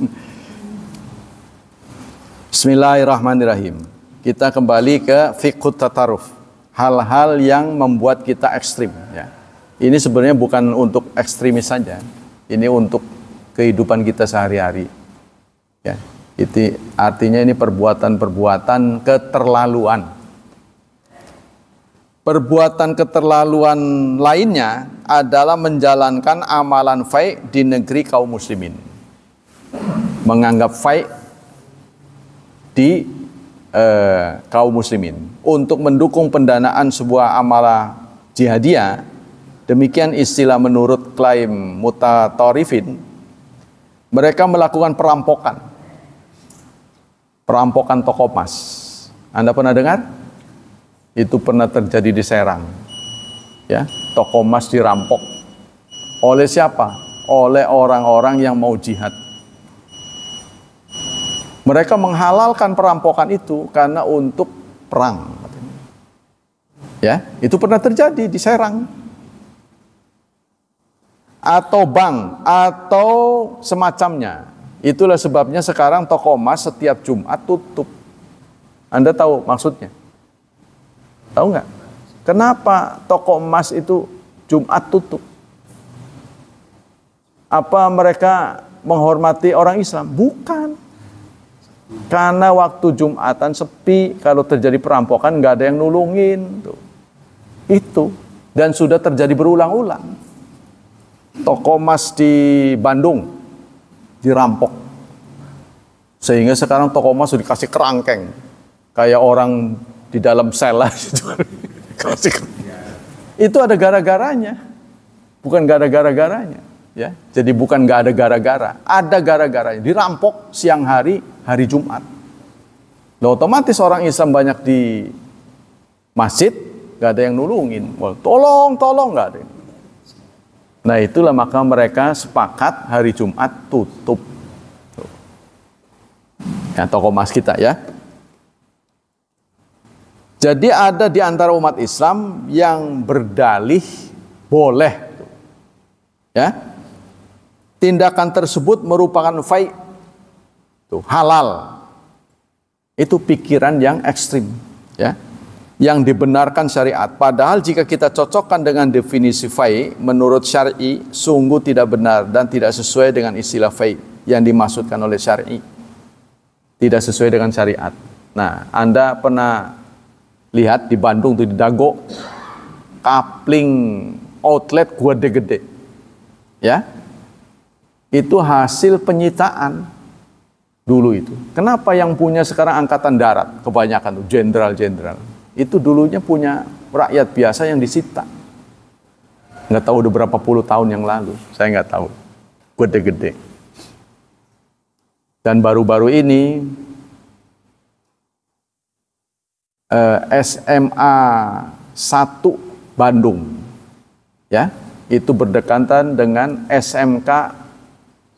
Bismillahirrahmanirrahim. Kita kembali ke fiqhut tataruf. Hal-hal yang membuat kita ekstrim. Ya. Ini sebenarnya bukan untuk ekstremis saja. Ini untuk kehidupan kita sehari-hari. Ya. Itu artinya ini perbuatan-perbuatan keterlaluan. Perbuatan keterlaluan lainnya adalah menjalankan amalan faid di negeri kaum muslimin. Menganggap faid di kaum muslimin untuk mendukung pendanaan sebuah amalah jihadiyah. Demikian istilah menurut klaim mutatarifin. Mereka melakukan perampokan toko emas. Anda pernah dengar? Itu pernah terjadi di Serang. Ya, toko emas dirampok. Oleh siapa? Oleh orang-orang yang mau jihad. Mereka menghalalkan perampokan itu karena untuk perang. Ya, itu pernah terjadi di Serang. Atau bank, atau semacamnya. Itulah sebabnya sekarang toko emas setiap Jumat tutup. Anda tahu maksudnya? Tahu nggak? Kenapa toko emas itu Jumat tutup? Apa mereka menghormati orang Islam? Bukan. Karena waktu Jumatan sepi, kalau terjadi perampokan nggak ada yang nulungin. Itu. Dan sudah terjadi berulang-ulang. toko emas di Bandung dirampok. Sehingga sekarang toko emas sudah dikasih kerangkeng. Kayak orang di dalam sel gitu. Itu ada gara-garanya. Bukan gak ada gara-garanya. Ya, jadi bukan gak ada gara-gara. Ada gara-garanya. Dirampok siang hari, hari Jumat. Nah, otomatis orang Islam banyak di masjid, gak ada yang nulungin. Wah, tolong, gak ada. Nah, itulah maka mereka sepakat hari Jumat tutup. Ya, toko emas kita ya. Jadi ada di antara umat Islam yang berdalih boleh. Ya. Tindakan tersebut merupakan halal. Itu pikiran yang ekstrim, ya, yang dibenarkan syariat. Padahal jika kita cocokkan dengan definisi fai menurut syar'i, sungguh tidak benar dan tidak sesuai dengan istilah fai yang dimaksudkan oleh syar'i. Tidak sesuai dengan syariat. Nah, Anda pernah lihat di Bandung tuh di Dago, kapling outlet gede-gede, ya, itu hasil penyitaan. Dulu itu. Kenapa yang punya sekarang angkatan darat? Kebanyakan tuh jenderal-jenderal. Itu dulunya punya rakyat biasa yang disita. Nggak tahu udah berapa puluh tahun yang lalu. Saya nggak tahu. Gede-gede. Dan baru-baru ini SMA 1 Bandung, ya, itu berdekatan dengan SMK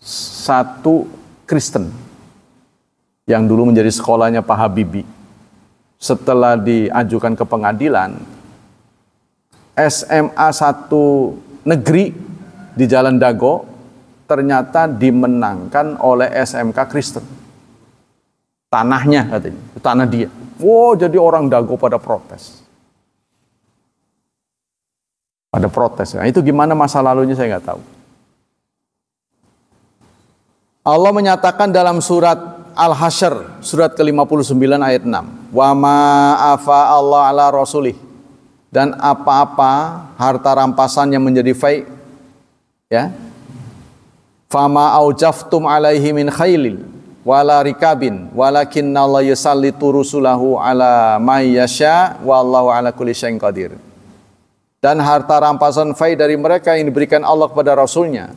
1 Kristen. Yang dulu menjadi sekolahnya Pak Habibie. Setelah diajukan ke pengadilan, SMA 1 negeri di Jalan Dago ternyata dimenangkan oleh SMK Kristen. Tanahnya katanya, tanah dia. Wow, jadi orang Dago pada protes. Pada protes. Nah, itu gimana masa lalunya saya nggak tahu. Allah menyatakan dalam surat Al-Hasyr, surat ke-59 ayat 6. Wa ma afa Allah ala rasulih. Dan apa-apa harta rampasan yang menjadi fai, ya. Fama aujaftum alaihi min khailil wala rikabin walakinna Allah yusallitu rusulahu ala may yasha wallahu ala kulli syai'in qadir. Dan harta rampasan fai dari mereka yang diberikan Allah kepada Rasulnya,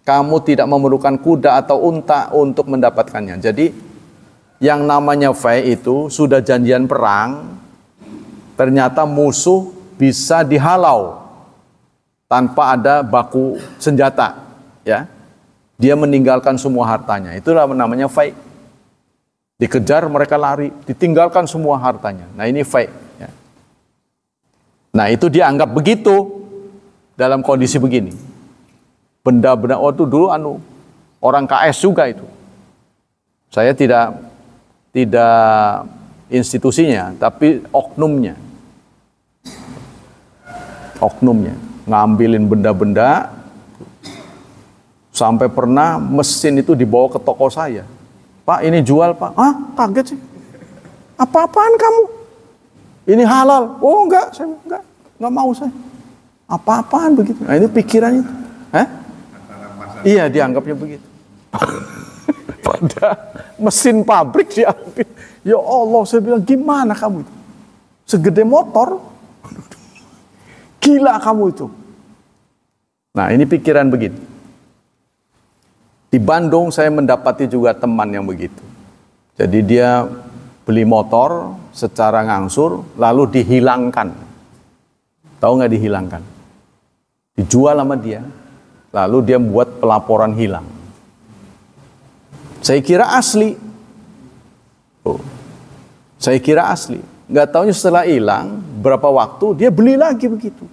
kamu tidak memerlukan kuda atau unta untuk mendapatkannya. Jadi yang namanya fai itu sudah janjian perang, ternyata musuh bisa dihalau tanpa ada baku senjata, ya. Dia meninggalkan semua hartanya. Itulah namanya fai. Dikejar mereka lari, ditinggalkan semua hartanya. Nah, ini fai, ya. Nah, itu dianggap begitu dalam kondisi begini. Benda-benda itu dulu orang KS juga itu. Saya tidak institusinya, tapi oknumnya ngambilin benda-benda sampai pernah mesin itu dibawa ke toko saya. Pak, ini jual, Pak. Ah, kaget sih. Apa-apaan kamu? Ini halal. Oh, enggak, saya enggak mau saya. Apa-apaan begitu? Nah, ini pikirannya. Iya, dianggapnya begitu. Pada mesin pabrik diambil. Ya Allah, saya bilang, gimana kamu itu? Segede motor. Gila kamu itu. Nah, ini pikiran begitu. Di Bandung saya mendapati juga teman yang begitu. Jadi dia beli motor secara ngangsur, lalu dihilangkan. Tahu nggak dihilangkan? Dijual sama dia. Lalu dia buat pelaporan hilang. Saya kira asli. Saya kira asli. Nggak taunya setelah hilang, berapa waktu dia beli lagi begitu.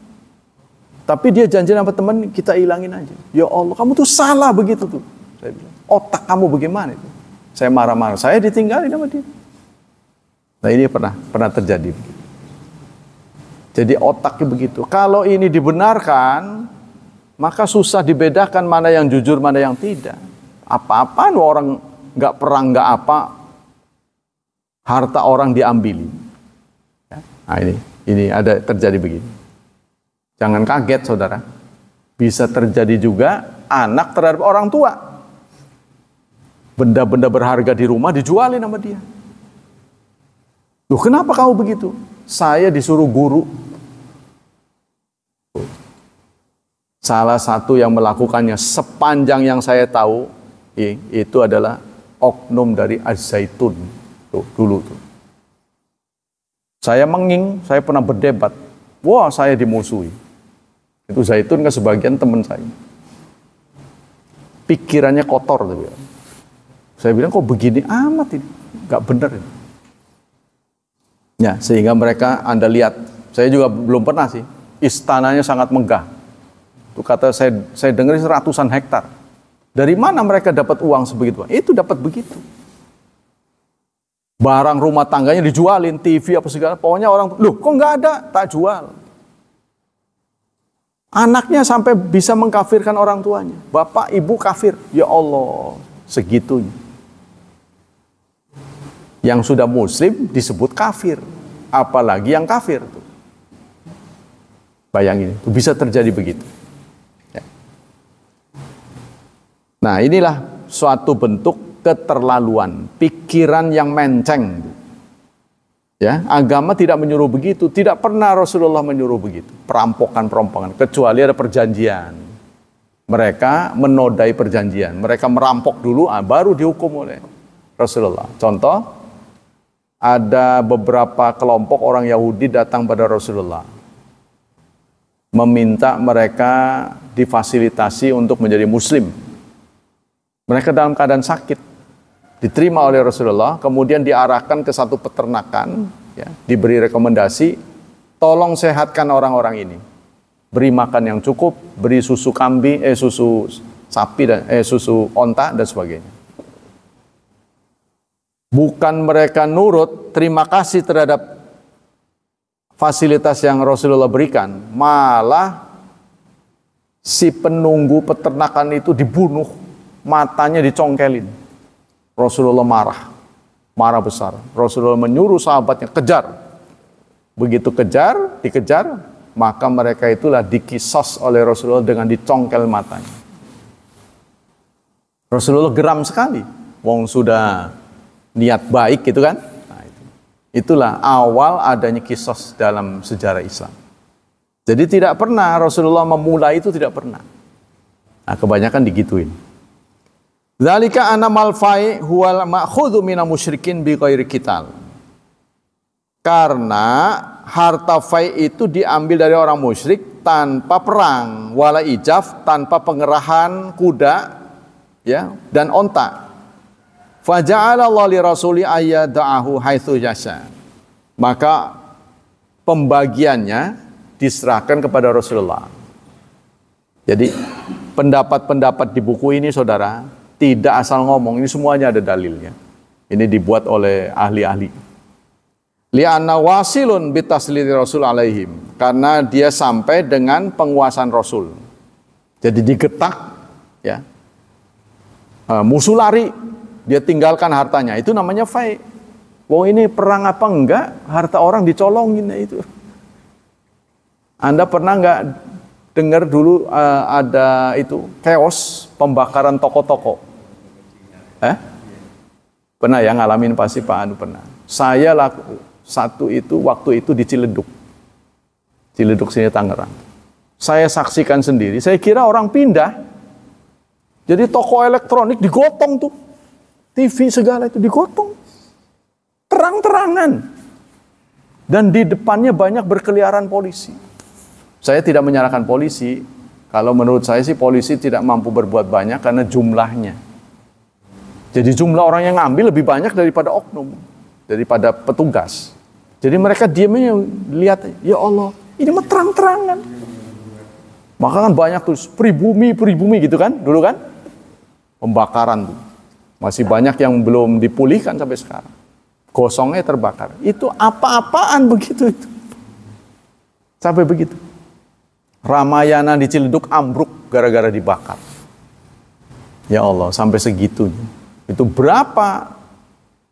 Tapi dia janji sama teman, kita hilangin aja. Ya Allah, kamu tuh salah begitu tuh. Saya bilang, otak kamu bagaimana itu? Saya marah-marah. Saya ditinggalin sama dia. Nah, ini pernah terjadi begitu. Jadi otaknya begitu. Kalau ini dibenarkan, maka susah dibedakan mana yang jujur, mana yang tidak. Apa-apaan orang nggak perang, nggak apa, harta orang diambil. Nah, ini ada terjadi begini. Jangan kaget, saudara. Bisa terjadi juga anak terhadap orang tua. Benda-benda berharga di rumah dijualin sama dia. Loh, kenapa kamu begitu? Saya disuruh guru. Salah satu yang melakukannya sepanjang yang saya tahu itu adalah oknum dari Az-Zaitun. Tuh, dulu tuh. Saya saya pernah berdebat. Wah, saya dimusuhi. Itu Zaitun kan sebagian teman saya. Pikirannya kotor. Saya bilang, kok begini amat ini? Gak benar ini. Ya, sehingga mereka, Anda lihat, saya juga belum pernah sih, istananya sangat megah. Itu kata saya dengar ratusan hektar. Dari mana mereka dapat uang sebegitu? Itu dapat begitu. Barang rumah tangganya dijualin, TV apa segala, pokoknya orang, loh kok nggak ada? Tak jual. Anaknya sampai bisa mengkafirkan orang tuanya. Bapak, ibu kafir. Ya Allah, segitunya. Yang sudah muslim disebut kafir. Apalagi yang kafir. Bayangin, itu bisa terjadi begitu. Ya. Nah, inilah suatu bentuk keterlaluan, pikiran yang menceng. Ya, agama tidak menyuruh begitu, tidak pernah Rasulullah menyuruh begitu. Perampokan, kecuali ada perjanjian. Mereka menodai perjanjian, mereka merampok dulu, baru dihukum oleh Rasulullah. Contoh, ada beberapa kelompok orang Yahudi datang pada Rasulullah, meminta mereka difasilitasi untuk menjadi muslim. Mereka dalam keadaan sakit. Diterima oleh Rasulullah, kemudian diarahkan ke satu peternakan, ya, diberi rekomendasi, tolong sehatkan orang-orang ini. Beri makan yang cukup, beri susu kambing, susu sapi, susu onta, dan sebagainya. Bukan mereka nurut, terima kasih terhadap fasilitas yang Rasulullah berikan, malah si penunggu peternakan itu dibunuh, matanya dicongkelin. Rasulullah marah besar. Rasulullah menyuruh sahabatnya kejar. Begitu dikejar, maka mereka itulah dikisos oleh Rasulullah dengan dicongkel matanya. Rasulullah geram sekali. Wong sudah niat baik gitu kan. Nah, itulah awal adanya kisos dalam sejarah Islam. Jadi tidak pernah Rasulullah memulai itu, tidak pernah. Nah, kebanyakan digituin. Dzalika anamal fai huwal ma'khudhu minal musyrikin bi ghairi qital. Karena harta fai itu diambil dari orang musyrik tanpa perang, wala ijaf, tanpa pengerahan kuda, ya, dan onta. Faja'ala Allah li rasuli ayyada'ahu haitsu yasha. Maka pembagiannya diserahkan kepada Rasulullah. Jadi pendapat-pendapat di buku ini, saudara, tidak asal ngomong, ini semuanya ada dalilnya. Ini dibuat oleh ahli-ahli. Li'anna wasilun bitasliti Rasul alaihim. Karena dia sampai dengan penguasaan Rasul. Jadi digetak, ya. Musuh lari, dia tinggalkan hartanya. Itu namanya fai. Wong ini perang apa enggak, harta orang dicolongin itu. Anda pernah enggak dengar dulu ada itu chaos pembakaran toko-toko? Pernah ya ngalamin pasti Pak Anu pernah. Saya waktu itu di Ciledug sini Tangerang. Saya saksikan sendiri. Saya kira orang pindah. Jadi toko elektronik digotong tuh, TV segala itu digotong, terang-terangan. Dan di depannya banyak berkeliaran polisi. Saya tidak menyalahkan polisi. Kalau menurut saya sih polisi tidak mampu berbuat banyak karena jumlahnya. Jadi jumlah orang yang ngambil lebih banyak daripada oknum, daripada petugas. Jadi mereka diamnya lihat, ya Allah, ini mah terang-terangan. Maka kan banyak tuh pribumi gitu kan, dulu kan, pembakaran tuh. Masih banyak yang belum dipulihkan sampai sekarang. Gosongnya terbakar. Itu apa-apaan begitu itu. Sampai begitu. Ramayana di Ciledug ambruk gara-gara dibakar. Ya Allah, sampai segitunya. Itu berapa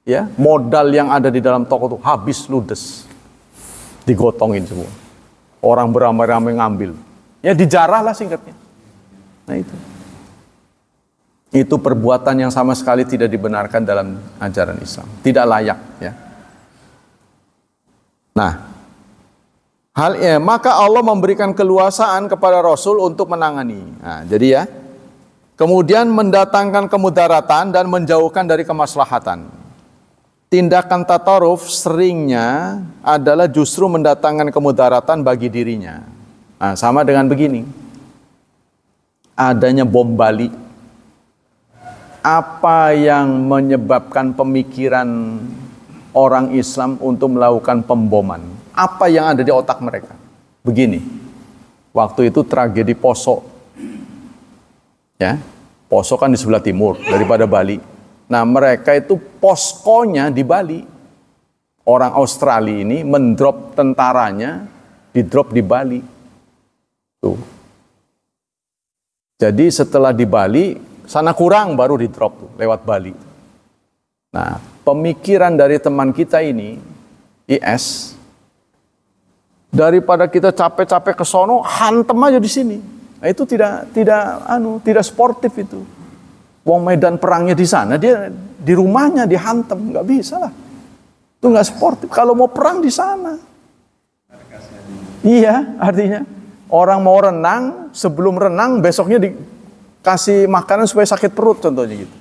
ya modal yang ada di dalam toko itu habis ludes, digotongin semua. Orang beramai-ramai ngambil. Ya dijarah lah singkatnya. Nah itu perbuatan yang sama sekali tidak dibenarkan dalam ajaran Islam, tidak layak ya. Nah, maka Allah memberikan keluasaan kepada Rasul untuk menangani. Nah, jadi ya, kemudian mendatangkan kemudaratan dan menjauhkan dari kemaslahatan. Tindakan tataruf seringnya adalah justru mendatangkan kemudaratan bagi dirinya. Nah, sama dengan begini, adanya bom Bali. Apa yang menyebabkan pemikiran orang Islam untuk melakukan pemboman? Apa yang ada di otak mereka? Begini, waktu itu tragedi Poso, ya, Poso kan di sebelah timur daripada Bali. Nah, mereka itu poskonya di Bali. Orang Australia ini mendrop tentaranya, didrop di Bali. Tuh. Jadi setelah di Bali, sana kurang baru didrop tuh, lewat Bali. Nah, pemikiran dari teman kita ini, IS, daripada kita capek-capek ke sono, hantem aja di sini. Nah, itu tidak sportif itu. Wong medan perangnya di sana, dia di rumahnya dihantem, nggak bisa lah. Itu nggak sportif. Kalau mau perang di sana. Iya, artinya orang mau renang, sebelum renang besoknya dikasih makanan supaya sakit perut contohnya gitu.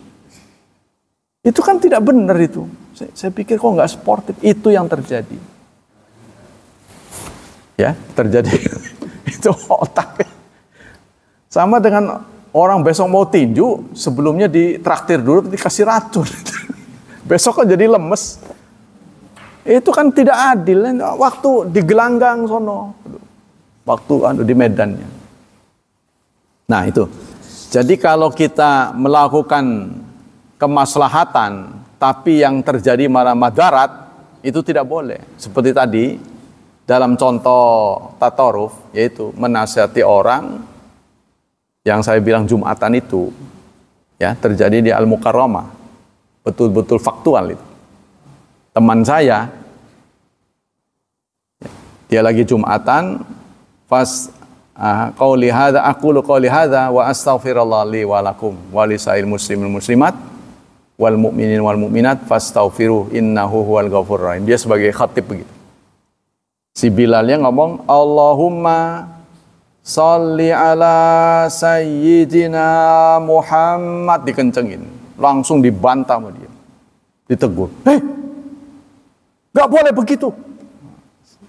Itu kan tidak benar itu. Saya pikir kok nggak sportif. Itu yang terjadi. Ya, terjadi. Itu otak. Sama dengan orang besok mau tinju, sebelumnya ditraktir dulu, dikasih racun. Besok kan jadi lemes. Itu kan tidak adil. Waktu di gelanggang sono. Waktu di medannya. Nah itu. Jadi kalau kita melakukan kemaslahatan, tapi yang terjadi malah madarat, itu tidak boleh. Seperti tadi, dalam contoh tataruf, yaitu menasihati orang, yang saya bilang Jumatan itu, ya terjadi di Al-Mukarramah, betul-betul faktual itu. Teman saya, dia lagi Jumatan, qauli hadza aqulu qauli hadza wa astaghfirullah li wa lakum wa lisail muslimin muslimat wal mu'minin wal mu'minat fastaghfiru innahu huwal ghafurur rahim. Dia sebagai khatib begitu. Si Bilalnya ngomong, Allahumma sholli ala sayyidina Muhammad, dikencengin. Langsung dibantah sama dia. Ditegur. Gak boleh begitu.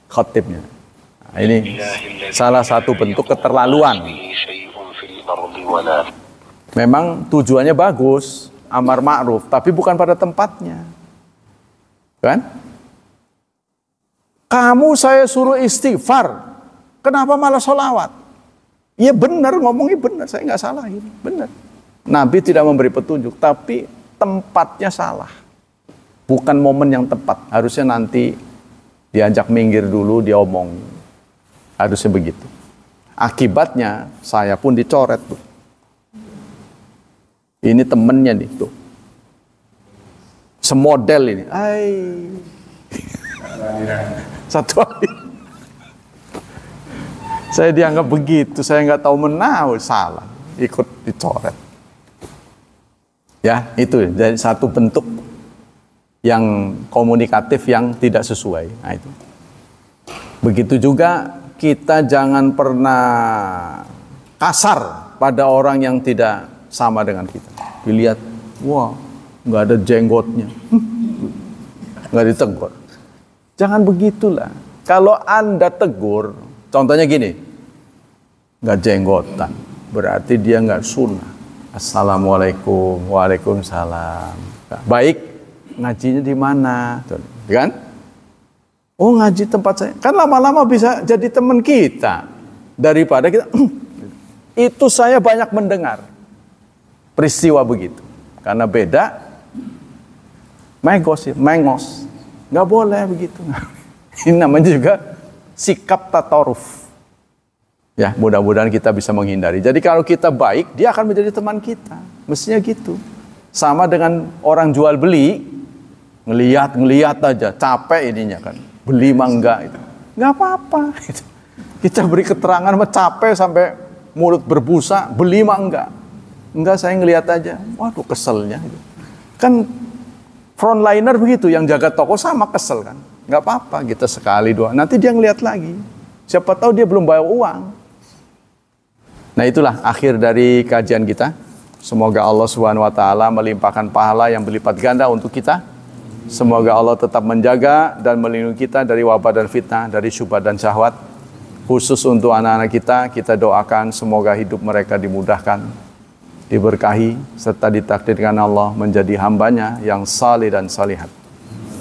Khatibnya. Nah, ini salah satu bentuk keterlaluan. Memang tujuannya bagus, amar ma'ruf, tapi bukan pada tempatnya. Kan? Kamu saya suruh istighfar, kenapa malah sholawat? Iya benar, ngomongnya benar, saya nggak salah ini, benar. Nabi tidak memberi petunjuk, tapi tempatnya salah. Bukan momen yang tepat, harusnya nanti diajak minggir dulu, dia omong. Harusnya begitu. Akibatnya saya pun dicoret tuh. Ini temennya nih tuh. Semodel ini. Satu hari. Saya dianggap begitu, saya nggak tahu menahu, salah, ikut dicoret. Ya, itu jadi satu bentuk yang komunikatif yang tidak sesuai. Nah, itu. Begitu juga kita jangan pernah kasar pada orang yang tidak sama dengan kita. Dilihat, wah, nggak ada jenggotnya, nggak ditegur. Jangan begitulah. Kalau Anda tegur, contohnya gini, nggak jenggotan, berarti dia nggak sunnah. Assalamualaikum, waalaikumsalam. Baik, ngajinya di mana? Kan? Oh, ngaji tempat saya. Kan lama-lama bisa jadi teman kita. Daripada kita, itu saya banyak mendengar peristiwa begitu. Karena beda, mengos. Nggak boleh begitu. Ini namanya juga sikap tataruf. Ya, mudah-mudahan kita bisa menghindari. Jadi kalau kita baik, dia akan menjadi teman kita. Mestinya gitu. Sama dengan orang jual beli, ngelihat aja, capek ininya kan. Beli mah enggak itu. Enggak apa-apa. Kita beri keterangan capek sampai mulut berbusa, beli mah enggak. Enggak, saya ngelihat aja. Waduh, keselnya. Kan frontliner begitu, yang jaga toko sama kesel kan. Enggak apa-apa, kita sekali dua. Nanti dia ngelihat lagi. Siapa tahu dia belum bawa uang. Nah, itulah akhir dari kajian kita. Semoga Allah Subhanahu wa taala melimpahkan pahala yang berlipat ganda untuk kita. Semoga Allah tetap menjaga dan melindungi kita dari wabah dan fitnah, dari syubhat dan syahwat. Khusus untuk anak-anak kita doakan semoga hidup mereka dimudahkan, diberkahi, serta ditakdirkan Allah menjadi hambanya yang salih dan salihat.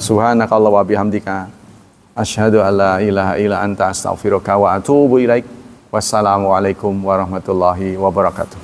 Subhanakallah wa bihamdika, asyhadu an la ilaha illa anta astaghfiruka wa atubu ilaik. Wassalamualaikum warahmatullahi wabarakatuh.